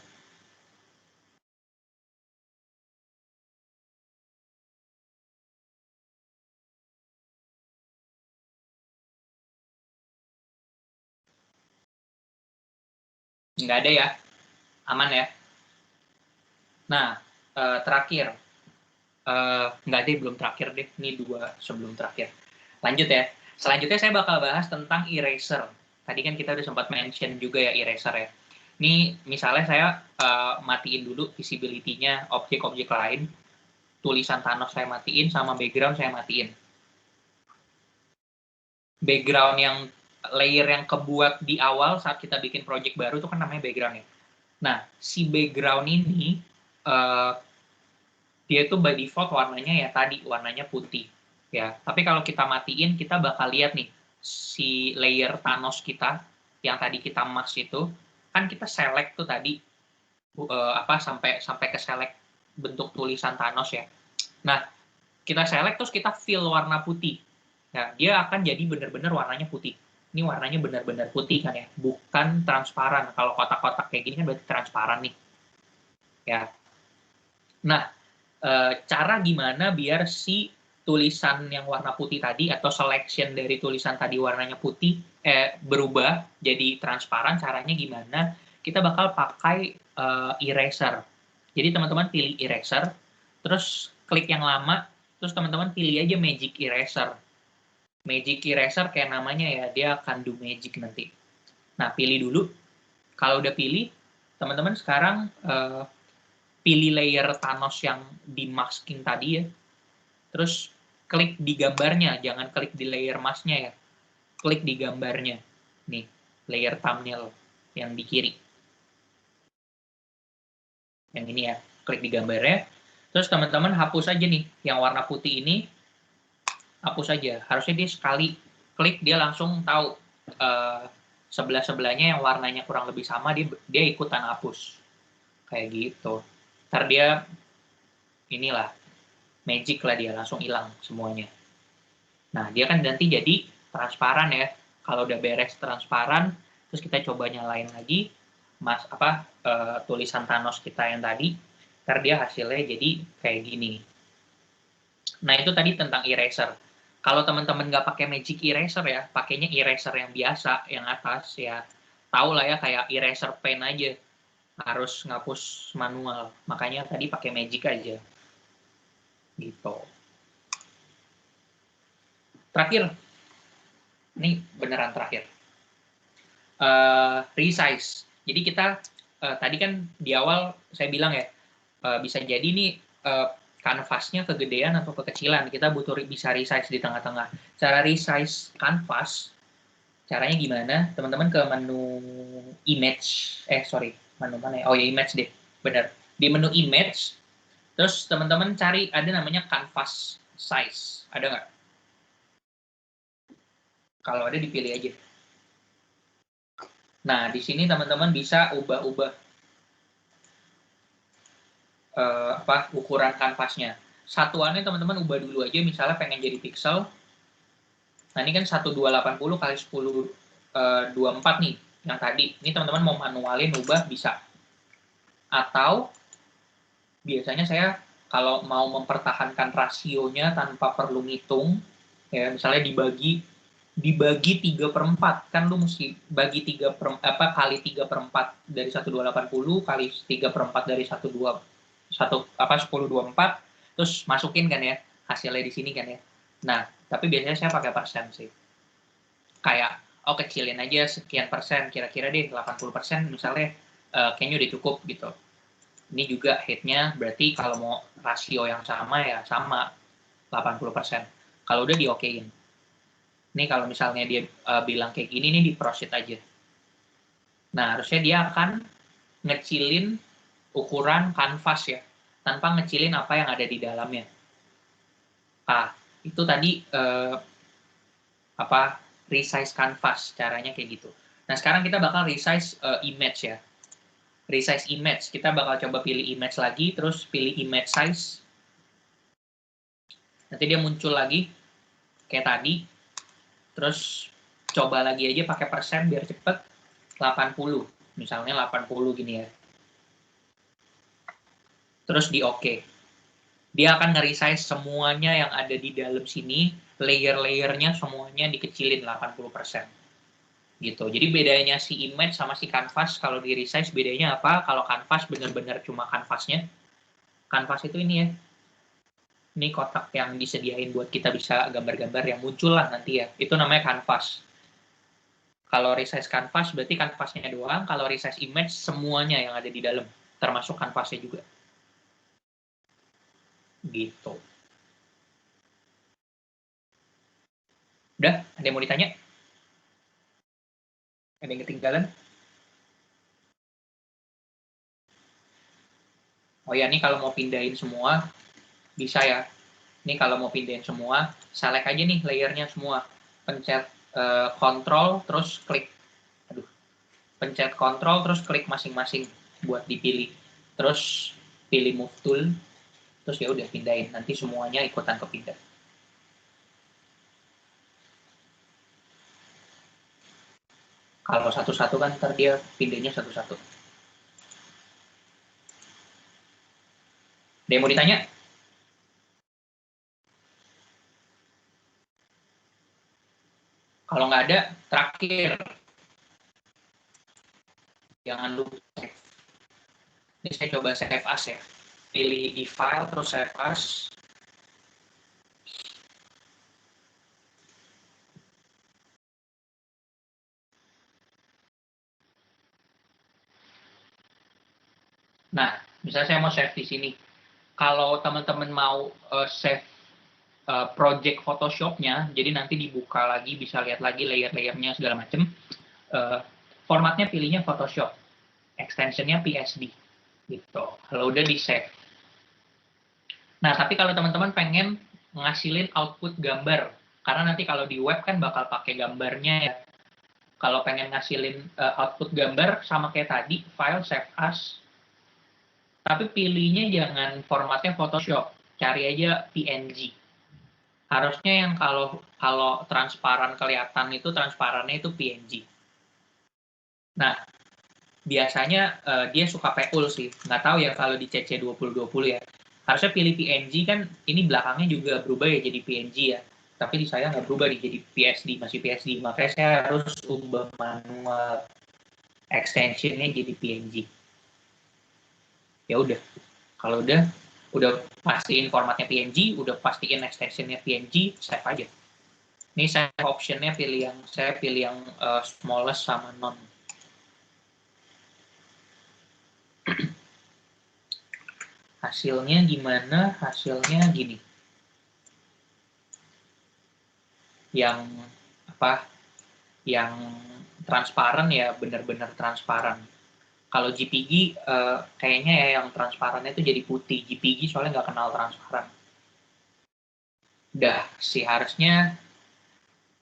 Nggak ada ya? Aman ya? Nah, terakhir. Nggak deh, belum terakhir deh. Ini 2 sebelum terakhir. Lanjut ya. Selanjutnya saya bakal bahas tentang eraser. Tadi kan kita udah sempat mention juga ya eraser ya. Ini misalnya saya matiin dulu visibility-nya objek-objek lain. Tulisan Thanos saya matiin, sama background saya matiin. Background yang layer yang kebuat di awal saat kita bikin project baru itu kan namanya background ya. Nah, si background ini dia itu by default warnanya ya tadi, warnanya putih. Ya, tapi kalau kita matiin, kita bakal lihat nih, si layer Thanos kita, yang tadi kita mask itu, kan kita select tuh tadi, sampai ke select bentuk tulisan Thanos ya. Nah, kita select terus kita fill warna putih. Nah, dia akan jadi benar-benar warnanya putih. Ini warnanya benar-benar putih kan ya, bukan transparan. Kalau kotak-kotak kayak gini kan berarti transparan nih. Ya. Nah, cara gimana biar si tulisan yang warna putih tadi atau selection dari tulisan tadi warnanya putih berubah jadi transparan, caranya gimana? Kita bakal pakai eraser. Jadi teman-teman pilih eraser, terus klik yang lama, terus teman-teman pilih aja magic eraser. Magic eraser kayak namanya ya, dia akan do magic nanti. Nah, pilih dulu. Kalau udah pilih, teman-teman sekarang pilih layer Thanos yang di masking tadi ya. Terus klik di gambarnya, jangan klik di layer masknya ya. Klik di gambarnya. Nih, layer thumbnail yang di kiri. Yang ini ya, klik di gambarnya. Terus teman-teman hapus aja nih, yang warna putih ini, hapus aja. Harusnya dia sekali klik, dia langsung tahu sebelah-sebelahnya yang warnanya kurang lebih sama, dia ikutan hapus. Kayak gitu. Ntar dia, inilah, magic lah dia, langsung hilang semuanya. Nah, dia kan nanti jadi transparan ya. Kalau udah beres transparan, terus kita coba nyalain lagi tulisan Thanos kita yang tadi, ntar dia hasilnya jadi kayak gini. Nah, itu tadi tentang eraser. Kalau teman-teman nggak pakai magic eraser ya, pakainya eraser yang biasa, yang atas ya, tahu lah ya, kayak eraser pen aja. Harus ngapus manual. Makanya tadi pakai magic aja. Gitu. Terakhir, ini beneran terakhir. Resize. Jadi kita tadi kan di awal saya bilang ya, bisa jadi nih kanvasnya kegedean atau kekecilan. Kita butuh bisa resize di tengah-tengah. Cara resize kanvas, caranya gimana? Teman-teman ke menu image, menu mana ya? Oh ya, image deh, bener. Di menu image, terus teman-teman cari ada namanya canvas size. Ada nggak? Kalau ada dipilih aja. Nah, di sini teman-teman bisa ubah-ubah ukuran kanvasnya. Satuannya teman-teman ubah dulu aja, misalnya pengen jadi pixel. Nah, ini kan 1280 kali 1024 nih, yang tadi. Ini teman-teman mau manualin ubah bisa. Atau biasanya saya kalau mau mempertahankan rasionya tanpa perlu ngitung, ya misalnya dibagi 3/4, kan lu mesti bagi kali 3/4 dari 1280 kali 3/4 dari 1024, terus masukin kan ya hasilnya di sini kan ya. Nah, tapi biasanya saya pakai persen sih. Kayak kecilin aja sekian persen, kira-kira deh 80% misalnya, kayaknya udah cukup gitu. Ini juga height-nya berarti kalau mau rasio yang sama ya sama 80%. Kalau udah diokein. Ini kalau misalnya dia bilang kayak gini nih, di proceed aja. Nah, harusnya dia akan ngecilin ukuran kanvas ya, tanpa ngecilin apa yang ada di dalamnya. Itu tadi resize canvas, caranya kayak gitu. Nah, sekarang kita bakal resize image ya. Resize image, kita bakal coba pilih image lagi, terus pilih image size. Nanti dia muncul lagi, kayak tadi. Terus coba lagi aja pakai persen biar cepet, 80. Misalnya 80 gini ya. Terus di OK. Dia akan nge-resize semuanya yang ada di dalam sini, layer-layernya semuanya dikecilin 80%. Gitu. Jadi bedanya si image sama si canvas, kalau di resize bedanya apa? Kalau canvas bener-bener cuma canvasnya. Canvas itu ini ya. Ini kotak yang disediain buat kita bisa gambar-gambar yang muncul lah nanti ya. Itu namanya canvas. Kalau resize canvas berarti canvasnya doang. Kalau resize image semuanya yang ada di dalam, termasuk canvasnya juga. Gitu. Udah? Ada yang mau ditanya? Ada yang ketinggalan? Oh ya, ini kalau mau pindahin semua, bisa ya. Ini kalau mau pindahin semua, select aja nih layernya semua. Pencet Ctrl, terus klik. Pencet Ctrl, terus klik masing-masing buat dipilih. Terus pilih Move Tool, terus ya udah pindahin. Nanti semuanya ikutan kepindah. Kalau satu-satu kan ntar dia pindahnya satu-satu. Ada yang mau ditanya? Kalau nggak ada, terakhir. Jangan lupa save. Ini saya coba save as ya. Pilih di file, terus save as. Nah, misalnya saya mau save di sini. Kalau teman-teman mau save project Photoshop-nya, jadi nanti dibuka lagi, bisa lihat lagi layer-layernya segala macam. Formatnya pilihnya Photoshop, extension-nya PSD, gitu. Kalau udah di save. Nah, tapi kalau teman-teman pengen ngasilin output gambar, karena nanti kalau di web kan bakal pakai gambarnya ya. Kalau pengen ngasilin output gambar sama kayak tadi, file save as. Tapi pilihnya jangan formatnya Photoshop, cari aja PNG. Harusnya yang kalau transparan kelihatan itu transparannya itu PNG. Nah, biasanya dia suka PUL sih. Nggak tahu ya kalau di CC 2020 ya. Harusnya pilih PNG kan ini belakangnya juga berubah ya jadi PNG ya. Tapi di saya nggak berubah jadi PSD, masih PSD. Makanya saya harus ubah manual extension-nya jadi PNG. Ya udah, kalau udah pastiin formatnya PNG, udah pastiin extensionnya PNG, save aja. Ini saya optionnya pilih yang smallest sama non. Hasilnya gimana? Hasilnya gini. Yang transparan ya benar-benar transparan. Kalau JPG kayaknya ya yang transparannya itu jadi putih. JPG soalnya nggak kenal transparan. Udah sih harusnya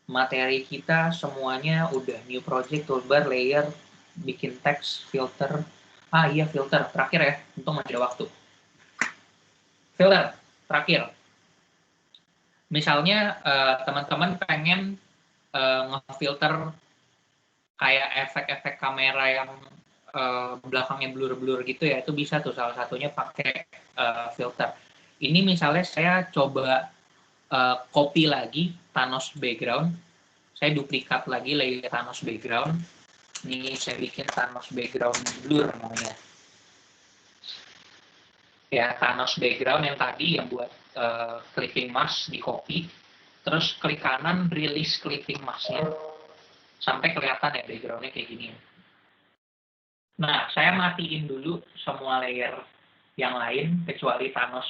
materi kita semuanya udah. New project, toolbar, layer, bikin teks, filter. Iya filter, terakhir ya. Untung masih ada waktu. Filter, terakhir. Misalnya teman-teman pengen ngefilter kayak efek-efek kamera yang belakangnya blur-blur gitu ya, itu bisa tuh salah satunya pakai filter. Ini misalnya saya coba copy lagi Thanos background, saya duplikat lagi layer Thanos background. Ini saya bikin Thanos background blur namanya. Ya, Thanos background yang tadi yang buat clipping mask di copy, terus klik kanan release clipping masknya sampai kelihatan ya backgroundnya kayak gini. Nah, saya matiin dulu semua layer yang lain kecuali Thanos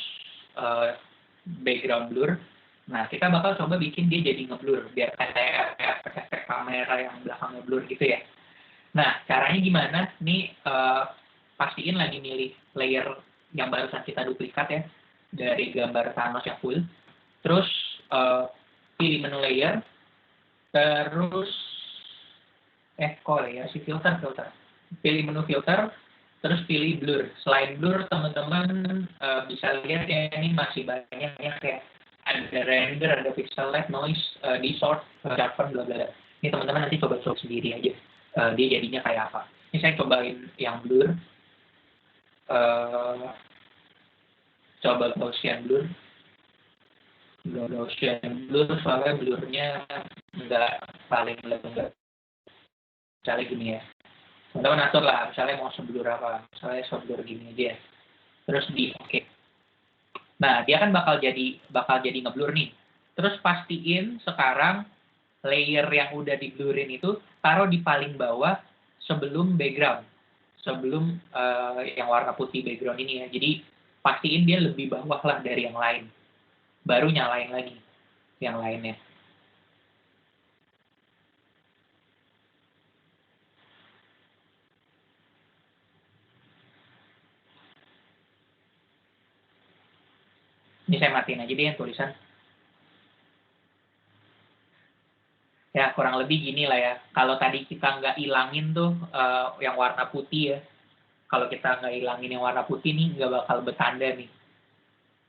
background blur. Nah, kita bakal coba bikin dia jadi ngeblur biar kayak efek kamera yang belakangnya blur gitu ya. Nah, caranya gimana? Nih pastiin lagi milih layer yang barusan kita duplikat ya dari gambar Thanos yang full. Terus pilih menu layer, terus layer si filter. Pilih menu filter, terus pilih blur. Selain blur, teman-teman bisa lihat ya ini masih banyak ya kayak ada render, ada pixel light, noise, distort, sharpen, bla bla. Ini teman-teman nanti coba sendiri aja. Dia jadinya kayak apa. Ini saya cobain yang blur. Coba Gaussian blur. Gaussian blur soalnya blurnya nggak paling lembut. Misalnya gini ya. Teman-teman atur lah, misalnya mau seblur apa. Misalnya seblur gini aja. Terus di oke. Nah, dia kan bakal jadi ngeblur nih. Terus pastiin sekarang layer yang udah diblurin itu taruh di paling bawah sebelum background. Sebelum yang warna putih background ini ya. Jadi pastiin dia lebih bawah lah dari yang lain. Baru nyalain lagi yang lainnya. Ini saya matiin aja deh yang tulisan. Ya, kurang lebih gini lah ya. Kalau tadi kita nggak ilangin tuh yang warna putih ya. Kalau kita nggak ilangin yang warna putih nih, nggak bakal bertanda nih.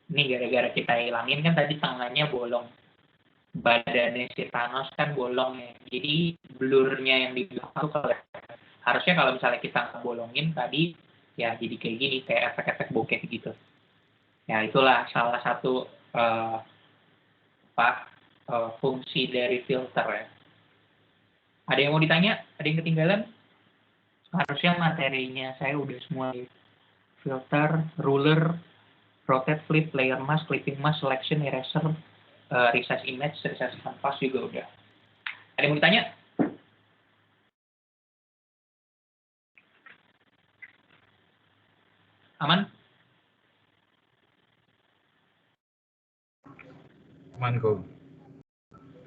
Ini gara-gara kita ilangin kan tadi tengahnya bolong. Badannya si Thanos kan bolong ya. Jadi blurnya yang di belakang tuh harusnya kalau misalnya kita nggak bolongin tadi, ya jadi kayak gini, kayak efek-efek bokeh gitu. Ya itulah salah satu fungsi dari filter ya. Ada yang mau ditanya? Ada yang ketinggalan? Harusnya materinya saya udah semua ya. Filter, ruler, rotate, flip, layer mask, clipping mask, selection, eraser, resize image, resize canvas juga udah. Ada yang mau ditanya? Aman? Aman kok.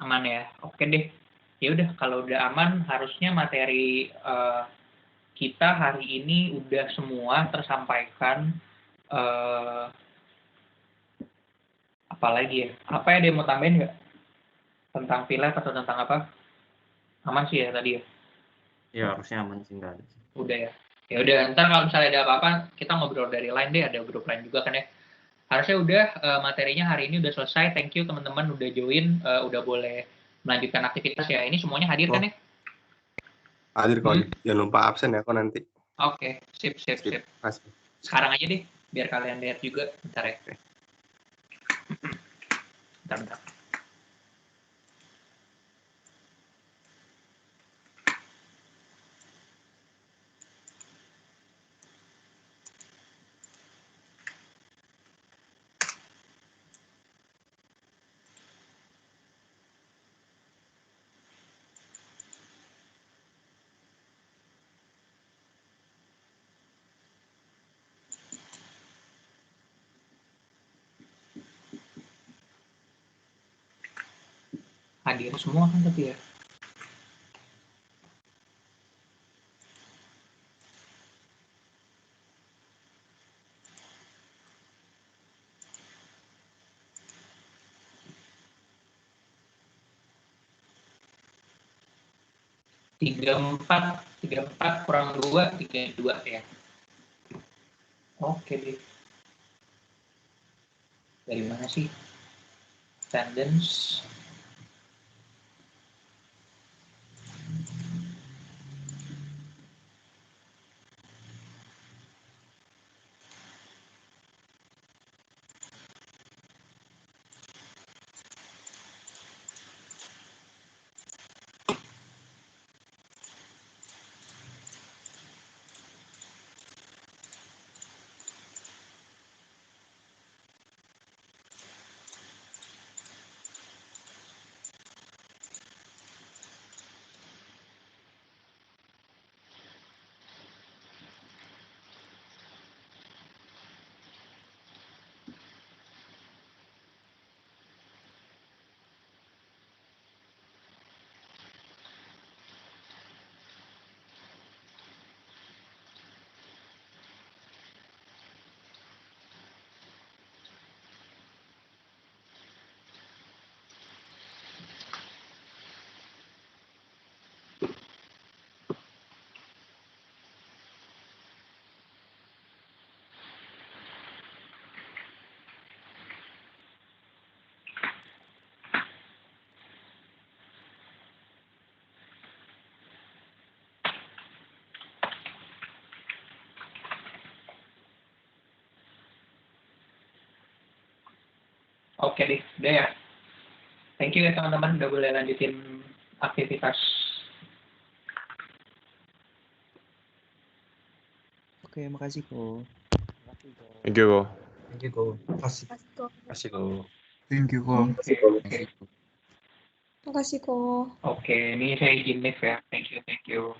Aman ya. Oke deh. Ya udah kalau udah aman harusnya materi kita hari ini udah semua tersampaikan. Apalagi ya? Apa ya dia mau tambahin nggak? Tentang pilot atau tentang apa? Aman sih ya tadi ya? Ya harusnya aman sih, nggak ada. Udah ya. Ya udah, ntar kalau misalnya ada apa-apa kita ngobrol dari line deh, ada grup lain juga kan ya. Harusnya udah materinya hari ini udah selesai. Thank you teman-teman udah join, udah boleh melanjutkan aktivitas ya. Ini semuanya hadir kan ya? Hadir kok. Jangan lupa absen ya kok nanti. Oke, sip. Masih. Sekarang aja deh, biar kalian lihat juga. Bentar ya. Bentar. Hadir semua kan tapi ya. Tiga empat kurang 2, 32 ya. Oke deh. Dari mana sih? Attendance. Oke deh, udah ya. Thank you ya teman-teman, udah boleh lanjutin aktivitas. Oke, makasih Ko. Thank you, Ko. Thank you, Ko. Makasih. Makasih, Ko. Thank you Ko. Oke. Makasih kok. Oke, ini saya izin live ya. Thank you.